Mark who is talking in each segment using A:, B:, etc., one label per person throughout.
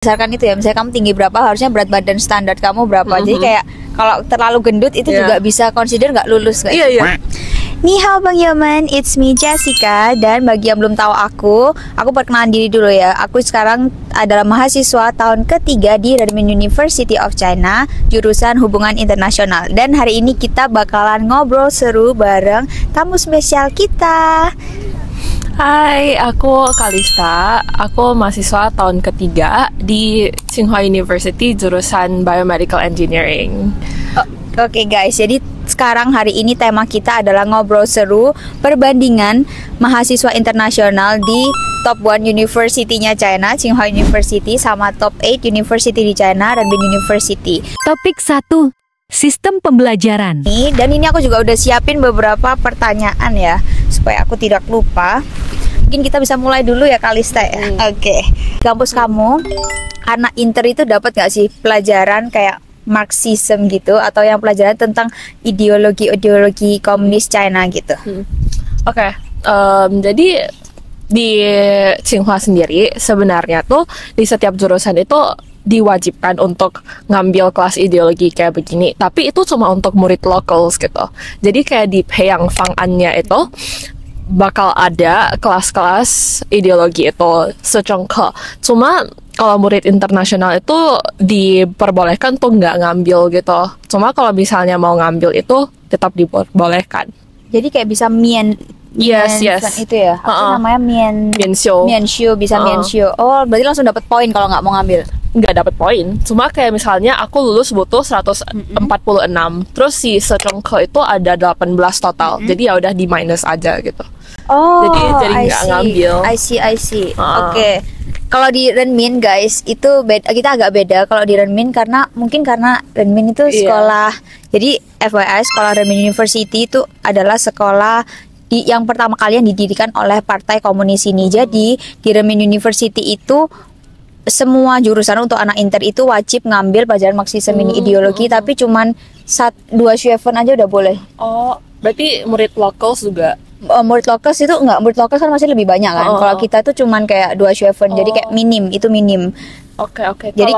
A: berdasarkan itu ya, misalnya kamu tinggi berapa, harusnya berat badan standar kamu berapa. Jadi kayak kalau terlalu gendut itu juga bisa consider nggak lulus guys.
B: Iya.
A: Ni hao Bang Yemen, it's me Jessica. Dan bagi yang belum tahu aku perkenalan diri dulu ya. Aku sekarang adalah mahasiswa tahun ketiga di Renmin University of China, jurusan hubungan internasional. Dan hari ini kita bakalan ngobrol seru bareng tamu spesial kita.
B: Hai, aku Kalista. Aku mahasiswa tahun ketiga di Tsinghua University jurusan Biomedical Engineering.
A: Oke guys, jadi sekarang hari ini tema kita adalah ngobrol seru perbandingan mahasiswa internasional di top 1 university-nya China, Tsinghua University, sama top 8 university di China, Renmin University.
C: Topik 1. Sistem pembelajaran.
A: Dan ini aku juga udah siapin beberapa pertanyaan ya, supaya aku tidak lupa. Mungkin kita bisa mulai dulu ya Kalista ya. Oke. Kampus kamu, anak inter itu dapat nggak sih pelajaran kayak Marxism gitu, atau yang pelajaran tentang ideologi komunis China gitu?
B: Oke. Jadi di Tsinghua sendiri sebenarnya tuh di setiap jurusan itu diwajibkan untuk ngambil kelas ideologi kayak begini, tapi itu cuma untuk murid locals gitu. Jadi kayak di Peiyang Fang'an-nya itu bakal ada kelas-kelas ideologi itu secongke. Cuma kalau murid internasional itu diperbolehkan tuh nggak ngambil gitu. Cuma kalau misalnya mau ngambil itu tetap diperbolehkan.
A: Jadi kayak bisa
B: Yes.
A: itu ya. Apa namanya Mianxiu bisa Mianxiu. Oh, berarti langsung dapat poin kalau nggak mau ngambil.
B: Nggak dapat poin. Cuma kayak misalnya aku lulus butuh 146. Terus si secongke itu ada 18 total. Jadi ya udah di minus aja gitu.
A: Oh,
B: jadi nggak ngambil.
A: I see. Oke. Kalau di Renmin guys itu kita agak beda kalau di Renmin karena Renmin itu sekolah. Jadi FYI, sekolah Renmin University itu adalah sekolah yang pertama kali yang didirikan oleh Partai Komunis ini. Jadi di Renmin University itu semua jurusan untuk anak inter itu wajib ngambil pelajaran Marxisme ini ideologi, tapi cuman 2 Schueven aja udah boleh.
B: Oh, berarti murid locals juga?
A: Murid locals itu enggak, murid locals kan masih lebih banyak kan. Kalau kita tuh cuman kayak 2 Schueven, jadi kayak minim.
B: Oke.
A: Jadi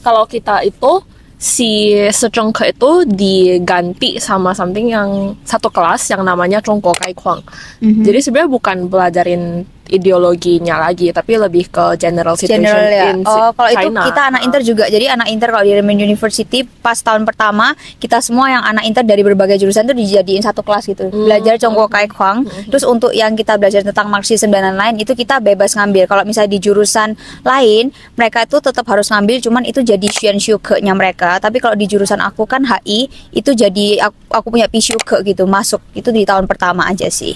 B: kalau kita itu si secongke itu diganti sama something yang satu kelas yang namanya Zhongguo Kaikhuang. Jadi sebenarnya bukan belajarin ideologinya lagi, tapi lebih ke general situation in
A: China. Kalau itu
B: China.
A: kita anak inter juga. Jadi anak inter kalau di Renmin University pas tahun pertama kita semua yang anak inter dari berbagai jurusan itu dijadiin satu kelas gitu. Belajar Zhongguo Kaikhuang. Terus untuk yang kita belajar tentang Marxisme dan lain-lain itu kita bebas ngambil. Kalau misalnya di jurusan lain mereka itu tetap harus ngambil, cuman itu jadi Xuanxuke-nya mereka. Tapi kalau di jurusan aku kan HI itu jadi aku punya Pishuke gitu, masuk itu di tahun pertama aja sih.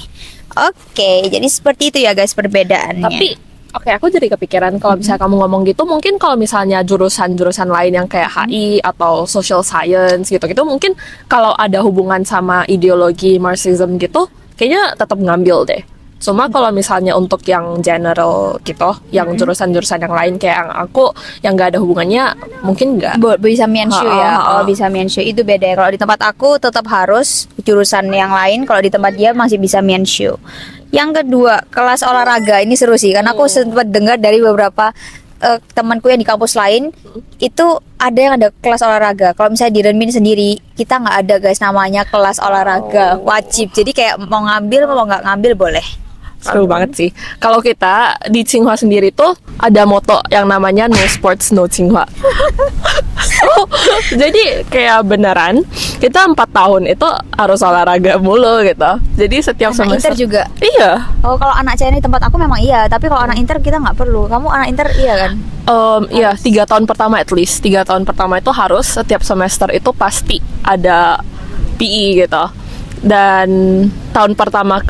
A: Oke, jadi seperti itu ya guys perbedaannya.
B: Tapi aku jadi kepikiran kalau misalnya kamu ngomong gitu, mungkin kalau misalnya jurusan-jurusan lain yang kayak HI atau social science gitu-gitu, mungkin kalau ada hubungan sama ideologi Marxism gitu, kayaknya tetap ngambil deh. Cuma kalau misalnya untuk yang general gitu, yang jurusan-jurusan yang lain kayak yang aku yang nggak ada hubungannya, mungkin nggak.
A: Bisa Mianxiu ya. Bisa Mianxiu itu beda ya. Kalau di tempat aku tetap harus jurusan yang lain. Kalau di tempat dia masih bisa Mianxiu. Yang kedua, kelas olahraga ini seru sih, karena aku sempat dengar dari beberapa temanku yang di kampus lain itu ada yang ada kelas olahraga. Kalau misalnya di Renmin sendiri kita nggak ada guys namanya kelas olahraga wajib. Jadi kayak mau ngambil mau nggak ngambil boleh.
B: Seru banget sih. Kalau kita di Tsinghua sendiri tuh ada moto yang namanya no sports no Tsinghua. Jadi kayak beneran kita 4 tahun itu harus olahraga mulu gitu. Jadi setiap
A: anak
B: semester
A: inter juga.
B: Iya.
A: Oh, kalau anak China di tempat aku memang iya, tapi kalau anak inter kita nggak perlu. Kamu anak inter iya kan?
B: Iya, 3 tahun pertama at least. 3 tahun pertama itu harus setiap semester itu pasti ada PE gitu. Dan tahun pertama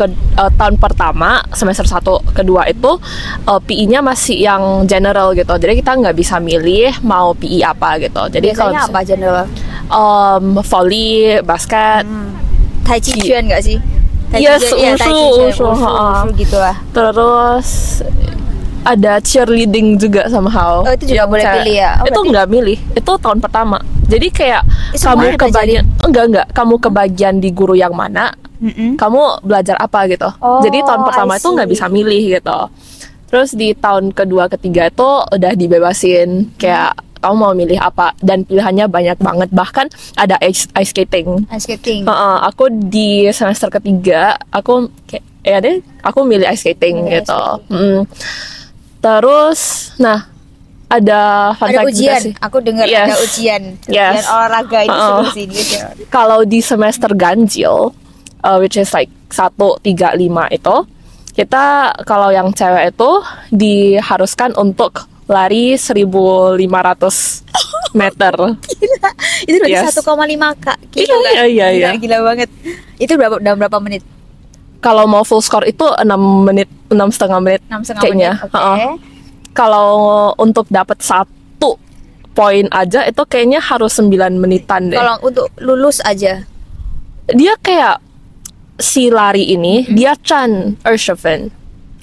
B: semester 1 kedua itu PI-nya masih yang general gitu. Jadi kita nggak bisa milih mau PI apa gitu. Jadi
A: biasanya apa general?
B: Volley, basket,
A: Tai Chi Chuan nggak sih?
B: Yes, Wushu
A: gitu lah.
B: Terus ada cheerleading juga somehow.
A: Oh, itu juga boleh pilih ya?
B: Itu nggak milih, itu tahun pertama. Jadi kayak
A: kamu
B: kebagian kamu kebagian di guru yang mana, kamu belajar apa gitu. Jadi tahun pertama itu nggak bisa milih gitu. Terus di tahun kedua ketiga itu udah dibebasin kayak kamu mau milih apa, dan pilihannya banyak banget, bahkan ada ice skating.
A: Ice skating.
B: Aku di semester ketiga aku kayak ya deh aku milih ice skating gitu. Terus nah ada fun
A: Ada
B: fact juga
A: ujian.
B: sih.
A: Aku dengar
B: Yes.
A: ada ujian.
B: Yes.
A: Ujian olahraga ini seru sih dia.
B: Kalau di semester ganjil, which is like 1, 3, 5 itu, kita kalau yang cewek itu diharuskan untuk lari 1.500 meter.
A: Gila. Itu berarti
B: Yes.
A: 1,5 kilo
B: Iya,
A: kan?
B: iya.
A: Gila banget. Itu dalam berapa menit?
B: Kalau mau full score itu 6 menit, 6,5 menit
A: 6,5
B: kayaknya.
A: menit. Oke.
B: Kalau untuk dapat 1 poin aja itu kayaknya harus 9 menitan deh.
A: Kalau untuk lulus aja.
B: Dia kayak si lari ini dia Chan Ershoven.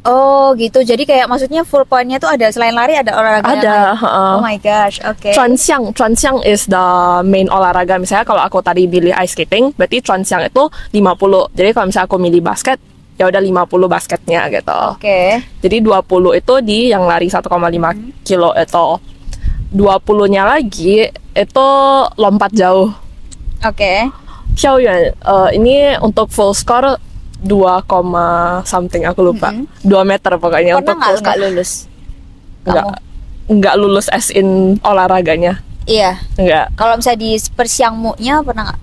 A: Oh gitu. Jadi kayak maksudnya full pointnya tuh ada selain lari ada olahraga yang
B: Ada,
A: lain. Oh my gosh. Oke.
B: Chuanxiang is the main olahraga. Misalnya kalau aku tadi pilih ice skating, berarti Chuanxiang itu 50. Jadi kalau misalnya aku milih basket, ya udah 50 basketnya gitu.
A: Oke.
B: Jadi 20 itu di yang lari 1,5 kilo itu. 20-nya lagi itu lompat jauh.
A: Oke.
B: Xiaoyuan, ini untuk full score 2, something aku lupa. 2 meter pokoknya.
A: Pernah
B: untuk full
A: nggak
B: score.
A: lulus?
B: Nggak lulus as in olahraganya.
A: Iya.
B: Nggak.
A: Kalau misalnya di Persiangmu-nya pernah nggak?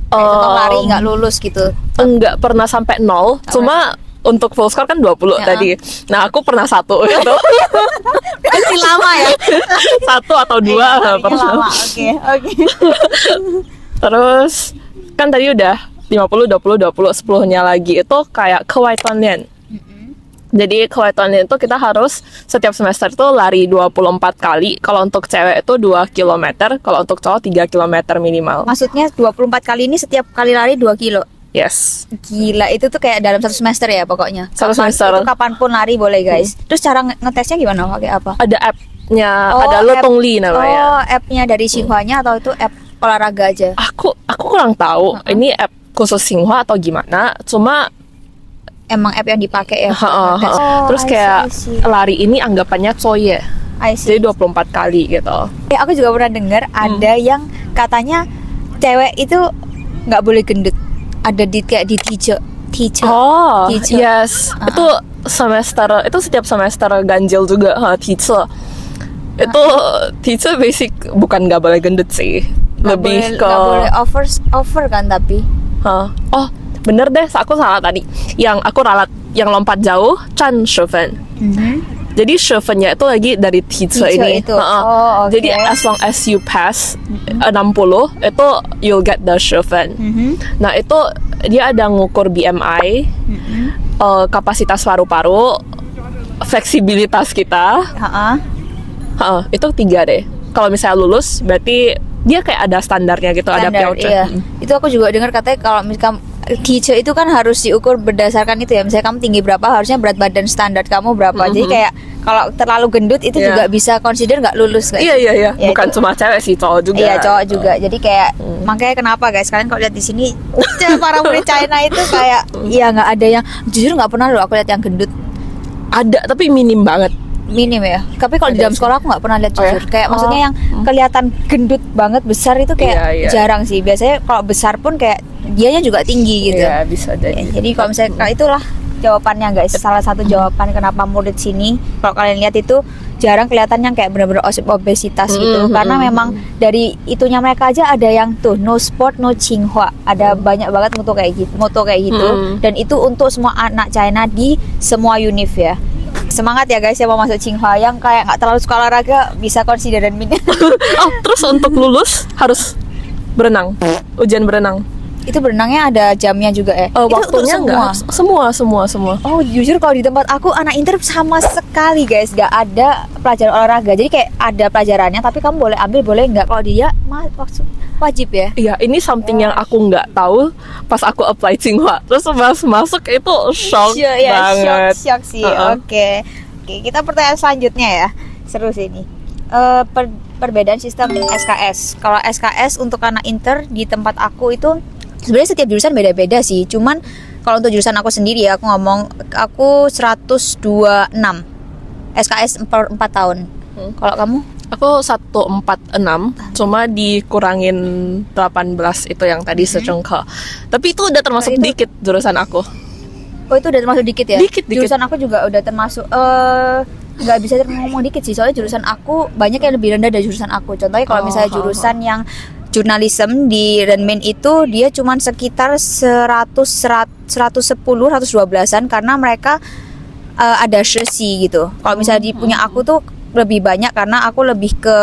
A: Kayak contoh lari nggak lulus gitu.
B: Enggak pernah sampai 0, cuma untuk full score kan 20
A: Ya.
B: tadi. Nah, aku pernah 1 gitu.
A: Masih lama ya.
B: 1 atau 2 nggak
A: Larinya
B: pernah.
A: lama. Oke.
B: Terus kan tadi udah 50, 20, 20, 10-nya lagi itu kayak kewaitanlian. Jadi kewaitanlian itu kita harus setiap semester itu lari 24 kali. Kalau untuk cewek itu 2 km, kalau untuk cowok 3 km minimal.
A: Maksudnya 24 kali ini setiap kali lari 2 kilo.
B: Yes.
A: Gila, itu tuh kayak dalam satu semester ya pokoknya.
B: Satu semester.
A: Itu kapanpun lari boleh guys. Terus cara ngetesnya gimana? Pakai apa?
B: Ada app-nya,
A: Oh,
B: ada
A: app.
B: Lotongli namanya.
A: Oh, app-nya dari Xinhua-nya atau itu app olahraga aja?
B: Aku kurang tahu ini app khusus Xinhua atau gimana. Cuma
A: Emang app yang dipakai ya?
B: Heeh. Terus kayak lari ini anggapannya coye.
A: I see.
B: Jadi 24 kali gitu.
A: Ya, aku juga pernah dengar ada yang katanya cewek itu nggak boleh gendut. Ada di kayak di teacher.
B: Oh,
A: Teacher.
B: yes. Itu semester, itu setiap semester ganjil juga, teacher. Itu teacher basic bukan nggak boleh gendut sih. Lebih ke
A: nggak boleh over kan tapi.
B: Oh, bener deh, aku salah tadi. Yang aku ralat, yang lompat jauh, Chan Shoufen. Jadi Shoufen-nya itu lagi dari teacher ini.
A: Itu. Oh, oke.
B: Jadi as long as you pass 60, itu you'll get the Shoufen. Nah, itu dia ada ngukur BMI, kapasitas paru-paru, fleksibilitas kita. Itu 3 deh. Kalau misalnya lulus, berarti dia kayak ada standarnya gitu, ada
A: Standar,
B: pioche.
A: iya. Itu aku juga dengar katanya kalau misalkan teacher itu kan harus diukur berdasarkan itu ya. Misalnya kamu tinggi berapa, harusnya berat badan standar kamu berapa. Jadi kayak kalau terlalu gendut itu
B: Iya.
A: juga bisa consider nggak lulus guys.
B: Iya.
A: Ya,
B: Bukan
A: itu.
B: cuma cewek sih, cowok juga.
A: Iya, cowok juga. Jadi kayak makanya kenapa guys, kalian kalau lihat di sini para murid China itu kayak iya nggak ada yang, jujur nggak pernah loh aku lihat yang gendut.
B: Ada, tapi minim banget.
A: Minim ya. Tapi kalau di dalam sekolah aku nggak pernah lihat
B: Oh, ya?
A: jujur. Kayak maksudnya yang kelihatan gendut banget besar itu kayak
B: Iya.
A: jarang sih. Biasanya kalau besar pun kayak dianya juga tinggi gitu.
B: Iya, bisa jadi.
A: Jadi kalau misalnya itulah jawabannya guys. Salah satu jawaban kenapa murid sini kalau kalian lihat itu jarang kelihatan yang kayak benar-benar obesitas gitu. Karena memang dari itunya mereka aja ada yang tuh no sport no Tsinghua. Ada banyak banget moto kayak gitu. Dan itu untuk semua anak China di semua univ ya. Semangat ya guys yang mau masuk Tsinghua, yang kayak nggak terlalu suka olahraga bisa consider dan minat.
B: Oh, terus untuk lulus harus berenang. Ujian berenang.
A: Itu berenangnya ada jamnya juga ya? Itu
B: Waktunya
A: untuk
B: enggak? Semua.
A: Oh jujur kalau di tempat aku anak inter sama sekali guys nggak ada pelajaran olahraga. Jadi kayak ada pelajarannya tapi kamu boleh ambil boleh nggak. Kalau dia wajib ya.
B: Iya, ini something yang aku nggak tahu pas aku apply Tsinghua. Terus pas masuk itu shock banget.
A: Shock sih. Oke, kita pertanyaan selanjutnya ya. Seru sih ini. Perbedaan sistem SKS. Kalau SKS untuk anak inter di tempat aku itu sebenarnya setiap jurusan beda-beda sih. Cuman Kalau untuk jurusan aku sendiri ya, aku ngomong aku 126 SKS 4 tahun. Kalau kamu?
B: Aku 146, cuma dikurangin 18 itu yang tadi secengkal. Tapi itu udah termasuk dikit jurusan aku.
A: Oh, itu udah termasuk dikit ya?
B: Dikit.
A: Jurusan aku juga udah termasuk nggak bisa ngomong dikit sih, soalnya jurusan aku banyak yang lebih rendah dari jurusan aku. Contohnya kalau misalnya jurusan yang jurnalism di Renmin itu dia cuman sekitar 110, 112-an karena mereka ada sesi gitu. Kalau misalnya di punya aku tuh lebih banyak karena aku lebih ke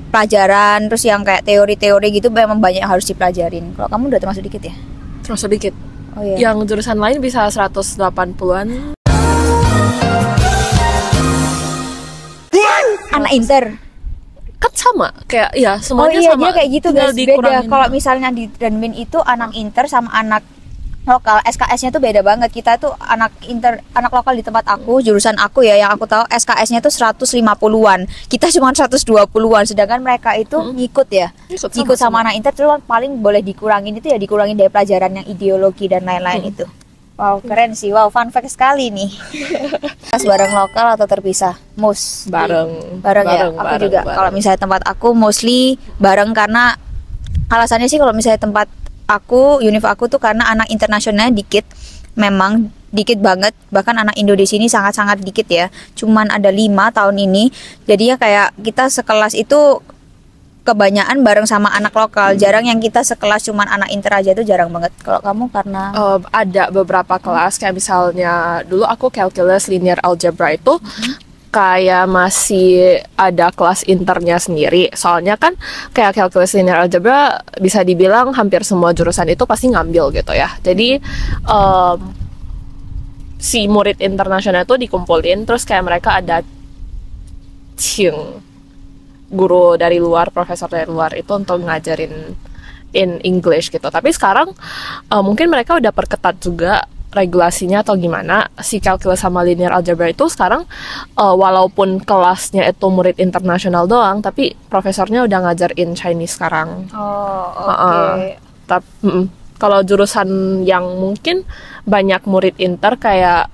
A: pelajaran, terus yang kayak teori-teori gitu memang banyak yang harus dipelajarin. Kalau kamu udah termasuk dikit ya?
B: Termasuk dikit.
A: Oh iya.
B: Yang jurusan lain bisa 180-an.
A: Anak inter.
B: Kan sama, kayak ya
A: Oh
B: semuanya
A: iya,
B: sama.
A: dia kayak gitu
B: tinggal
A: guys, beda.
B: dikurangin.
A: Kalau misalnya di Renmin itu anak inter sama anak lokal, SKS-nya tuh beda banget. Kita tuh anak lokal di tempat aku, jurusan aku ya, yang aku tahu SKS-nya tuh 150-an. Kita cuma 120-an, sedangkan mereka itu ngikut ya. Ngikut sama anak inter, cuma paling boleh dikurangin itu ya dikurangin dari pelajaran yang ideologi dan lain-lain itu. Wow, keren sih. Wow, fun fact sekali nih. Pas bareng lokal atau terpisah?
B: Bareng
A: ya. Aku juga kalau misalnya tempat aku mostly bareng, karena alasannya sih kalau misalnya tempat aku, univ aku tuh karena anak internasionalnya dikit, memang dikit banget, bahkan anak Indo di sini sangat-sangat dikit ya, cuman ada 5 tahun ini, jadinya kayak kita sekelas itu kebanyakan bareng sama anak lokal, jarang yang kita sekelas cuman anak inter aja, itu jarang banget. Kalau kamu karena
B: ada beberapa kelas, kayak misalnya dulu aku calculus linear algebra itu kayak masih ada kelas internya sendiri. Soalnya kan kayak calculus linear algebra bisa dibilang hampir semua jurusan itu pasti ngambil gitu ya. Jadi si murid internasional itu dikumpulin, terus kayak mereka ada guru dari luar, profesor dari luar itu untuk ngajarin in English gitu. Tapi sekarang mungkin mereka udah perketat juga regulasinya atau gimana. Si calculus sama linear algebra itu sekarang walaupun kelasnya itu murid internasional doang, tapi profesornya udah ngajarin Chinese sekarang. Tapi kalau jurusan yang mungkin banyak murid inter kayak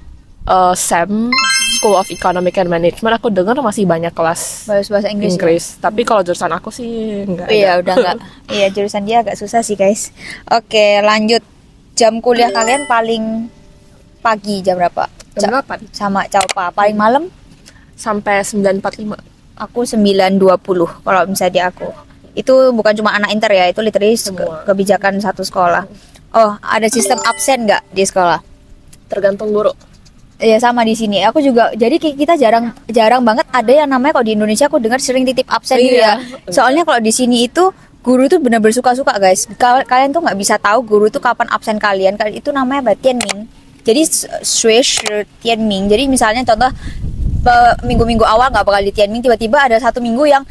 B: SEM, School of Economic and Management, aku dengar masih banyak kelas
A: bahasa Inggris.
B: Tapi kalau jurusan aku sih enggak.
A: Iya, udah enggak. Iya, jurusan dia agak susah sih, guys. Oke, lanjut. Jam kuliah kalian paling pagi jam berapa?
B: Jam 8.
A: Sama Caupa. Paling malam?
B: Sampai 9.45.
A: Aku 9.20 kalau misalnya di aku. Itu bukan cuma anak inter ya, itu literally kebijakan satu sekolah. Oh, ada sistem absen nggak di sekolah?
B: Tergantung guru.
A: Ya sama di sini. Aku juga, jadi kita jarang banget ada yang namanya, kalau di Indonesia aku dengar sering titip absen gitu ya. Soalnya kalau di sini itu guru tuh benar bersuka-suka guys. Kalian tuh nggak bisa tahu guru tuh kapan absen kalian. Itu namanya Tianming. Jadi Tianming. Jadi misalnya contoh minggu-minggu awal nggak bakal di Tianming, tiba-tiba ada satu minggu yang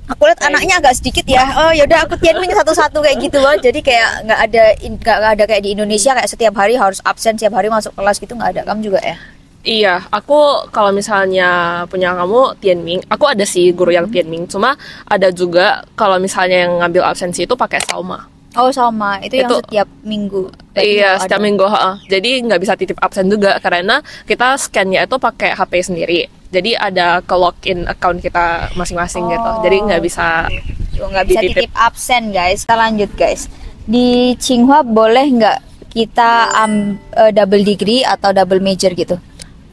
A: aku lihat anaknya agak sedikit ya. Oh yaudah aku Tianming satu-satu kayak gitu loh. Jadi kayak nggak ada kayak di Indonesia kayak setiap hari harus absen, setiap hari masuk kelas gitu, nggak ada. Kamu juga ya?
B: Iya, aku kalau misalnya punya kamu Tianming, aku ada sih guru yang Tianming, cuma ada juga kalau misalnya yang ngambil absensi itu pakai Sauma.
A: Oh sama, itu yang setiap minggu.
B: Iya, setiap minggu. Jadi nggak bisa titip absen juga karena kita scan-nya itu pakai HP sendiri. Jadi ada ke login account kita masing-masing gitu. Jadi nggak bisa
A: titip absen guys. Kita lanjut guys. Di Tsinghua boleh nggak kita double degree atau double major gitu?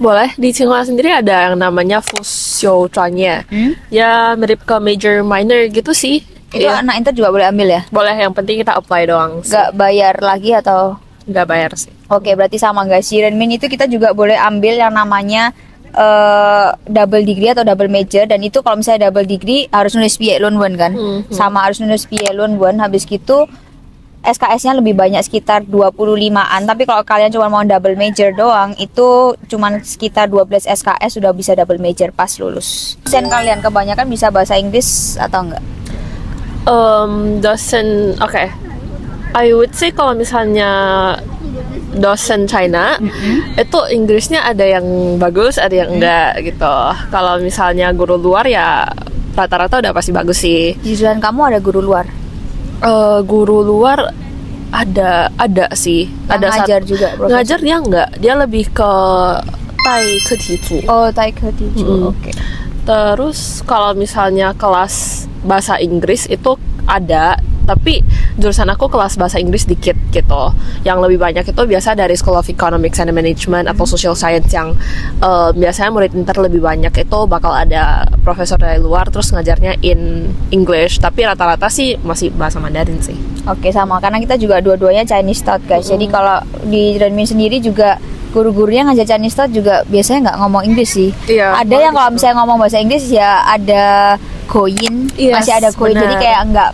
B: Boleh. Di Tsinghua sendiri ada yang namanya Fushou Chuanye. Ya mirip ke major minor gitu sih.
A: Itu anak inter juga boleh ambil ya?
B: Boleh, yang penting kita apply doang sih.
A: Nggak bayar lagi atau?
B: Nggak bayar sih.
A: Oke, berarti sama guys. Di Renmin itu kita juga boleh ambil yang namanya double degree atau double major. Dan itu kalau misalnya double degree harus nulis PA Loan One kan? Sama harus nulis PA Loan One. Habis gitu SKS-nya lebih banyak, sekitar 25-an. Tapi kalau kalian cuma mau double major doang, itu cuma sekitar 12 SKS sudah bisa double major pas lulus. Dosen kalian kebanyakan bisa bahasa Inggris atau enggak?
B: Dosen, I would say kalau misalnya dosen China, itu Inggrisnya ada yang bagus, ada yang enggak gitu. Kalau misalnya guru luar ya rata-rata udah pasti bagus sih.
A: Di jurusan kamu ada guru luar?
B: Guru luar ada sih.
A: Yang
B: Ada
A: ngajar juga profesor.
B: ngajar dia enggak, dia lebih ke tai ketitu.
A: Oh, Taekwondo teacher. Oke.
B: Terus kalau misalnya kelas bahasa Inggris itu ada, tapi jurusan aku kelas bahasa Inggris dikit gitu. Yang lebih banyak itu biasa dari School of Economics and Management atau Social Science yang biasanya murid inter lebih banyak itu bakal ada profesor dari luar terus ngajarnya in English. Tapi rata-rata sih masih bahasa Mandarin sih.
A: Oke, sama karena kita juga dua-duanya Chinese Taught guys. Jadi kalau di Renmin sendiri juga guru-gurunya ngajar Chinese Taught juga biasanya nggak ngomong Inggris sih.
B: Iya,
A: Ada yang kalau misalnya ngomong bahasa Inggris ya ada goin,
B: Yes,
A: masih ada goin. Jadi
B: benar.
A: kayak nggak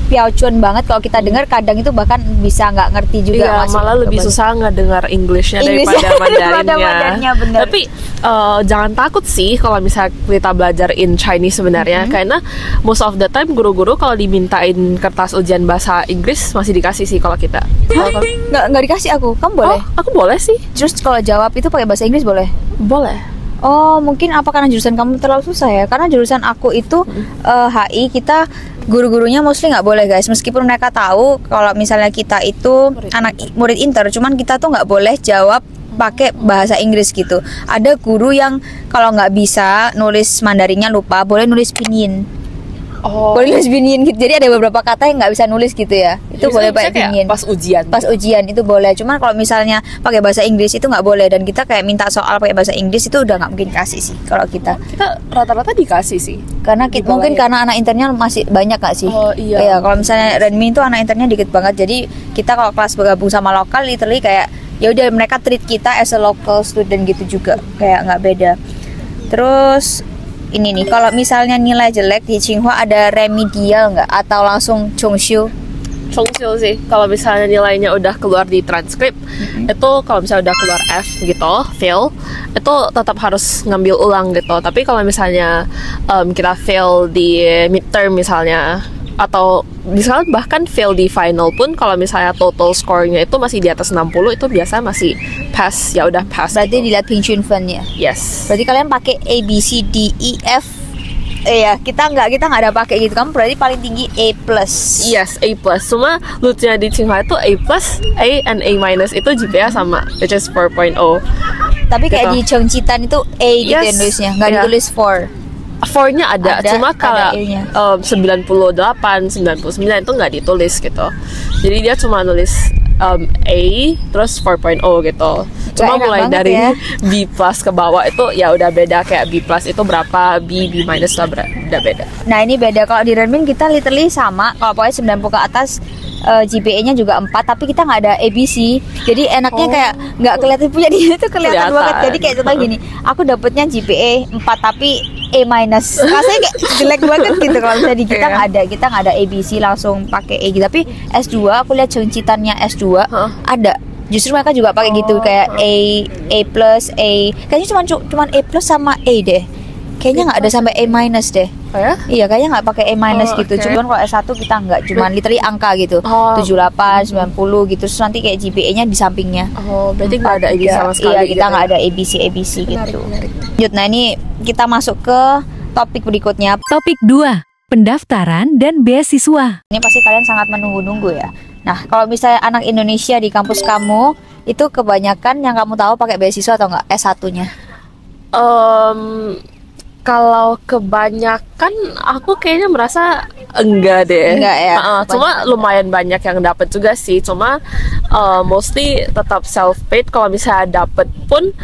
A: piaucun banget kalau kita dengar, kadang itu bahkan bisa nggak ngerti juga.
B: Iya,
A: masih
B: malah lebih
A: banget.
B: susah ngedengar Englishnya
A: Inggrisnya
B: daripada
A: daripada
B: Mandarinnya.
A: Mandarinnya, bener.
B: Tapi jangan takut sih kalau misalnya kita belajar in Chinese sebenarnya, karena most of the time guru-guru kalau dimintain kertas ujian bahasa Inggris masih dikasih sih kalau kita.
A: Nggak dikasih aku, kamu boleh.
B: Oh, aku boleh sih.
A: Terus kalau jawab itu pakai bahasa Inggris boleh.
B: Boleh.
A: Oh, mungkin apa karena jurusan kamu terlalu susah ya? Karena jurusan aku itu HI, kita guru-gurunya mostly nggak boleh guys. Meskipun mereka tahu kalau misalnya kita itu murid inter, cuman kita tuh nggak boleh jawab pakai bahasa Inggris gitu. Ada guru yang kalau nggak bisa nulis Mandarinnya lupa, boleh nulis pinyin.
B: Oh.
A: Boleh nulis pinyin gitu. Jadi ada beberapa kata yang nggak bisa nulis gitu ya. Itu boleh pakai pinyin.
B: Pas ujian.
A: Pas ujian itu boleh, cuman kalau misalnya pakai bahasa Inggris itu nggak boleh, dan kita kayak minta soal pakai bahasa Inggris itu udah nggak mungkin kasih sih kalau kita,
B: Kita rata-rata dikasih sih.
A: karena
B: Di bawah
A: mungkin
B: ya.
A: karena anak internnya masih banyak nggak sih.
B: Oh, iya.
A: Iya, kalau misalnya Renmin itu anak internnya dikit banget, jadi kita kalau kelas bergabung sama lokal literally kayak ya udah mereka treat kita as a local student gitu juga, kayak nggak beda. Terus ini nih, kalau misalnya nilai jelek di Tsinghua ada remedial nggak atau langsung Chongxiu?
B: Chongxiu sih. Kalau misalnya nilainya udah keluar di transkrip, itu kalau misalnya udah keluar F gitu, fail, itu tetap harus ngambil ulang gitu. Tapi kalau misalnya kita fail di midterm misalnya, atau misalnya bahkan fail di final pun, kalau misalnya total score-nya itu masih di atas 60, itu biasa masih pass, ya udah pass.
A: Berarti dilihat Pingchun Fan ya.
B: Yes.
A: Berarti kalian pakai A B C D E F. Iya, kita nggak ada pakai gitu. Kamu berarti paling tinggi A+.
B: Yes, A+. Cuma lucunya di Tsinghua itu A+, A and A- itu GPA sama, which is 4.0.
A: Tapi kayak
B: Gitu.
A: di Chongqitan itu A gitu ya
B: Yes.
A: nulisnya, nggak
B: Iya.
A: ditulis 4.
B: 4-nya ada, cuma kalau
A: A-nya.
B: 98, 99 itu nggak ditulis gitu. Jadi dia cuma nulis A terus 4.0 gitu. Cuma
A: enak
B: mulai
A: banget
B: dari
A: ya.
B: B+ ke bawah itu ya udah beda, kayak B+ itu berapa, B- itu udah beda.
A: Nah ini beda, kalau di Renmin kita literally sama. Kalau pokoknya 90 ke atas GPA-nya juga 4, tapi kita nggak ada ABC. Jadi enaknya kayak nggak kelihatan, punya dia itu kelihatan
B: Kelihatan.
A: banget. Jadi kayak contoh gini, aku dapetnya GPA 4 tapi A-. Rasanya kayak jelek banget gitu kalau misalnya di kita
B: Iya.
A: kita nggak ada ABC, langsung pakai A gitu. Tapi S2 aku lihat Chongqitannya S2 ada. Justru mereka juga pakai gitu kayak A+, kayaknya cuman A+ sama A deh. Kayaknya nggak ada sampai A- deh.
B: Oh ya?
A: Iya, kayaknya nggak pakai A-
B: Oh,
A: gitu.
B: oke.
A: Cuman kalau S1 kita nggak, cuman literally angka gitu.
B: Oh.
A: 78, 90 gitu. Terus nanti kayak GPA-nya di sampingnya.
B: Oh, berarti nggak ada ABC sama sekali.
A: Iya,
B: gitu
A: kita nggak
B: ya?
A: ada ABC gitu.
B: Menarik.
A: Lanjut, nah ini kita masuk ke topik berikutnya.
C: Topik 2. Pendaftaran dan beasiswa.
A: Ini pasti kalian sangat menunggu-nunggu ya. Nah, kalau misalnya anak Indonesia di kampus kamu, itu kebanyakan yang kamu tahu pakai beasiswa atau nggak S1-nya?
B: Kalau kebanyakan aku kayaknya merasa enggak deh.
A: Enggak ya?
B: Cuma lumayan banyak yang dapat juga sih. Cuma mostly tetap self paid. Kalau misalnya dapat pun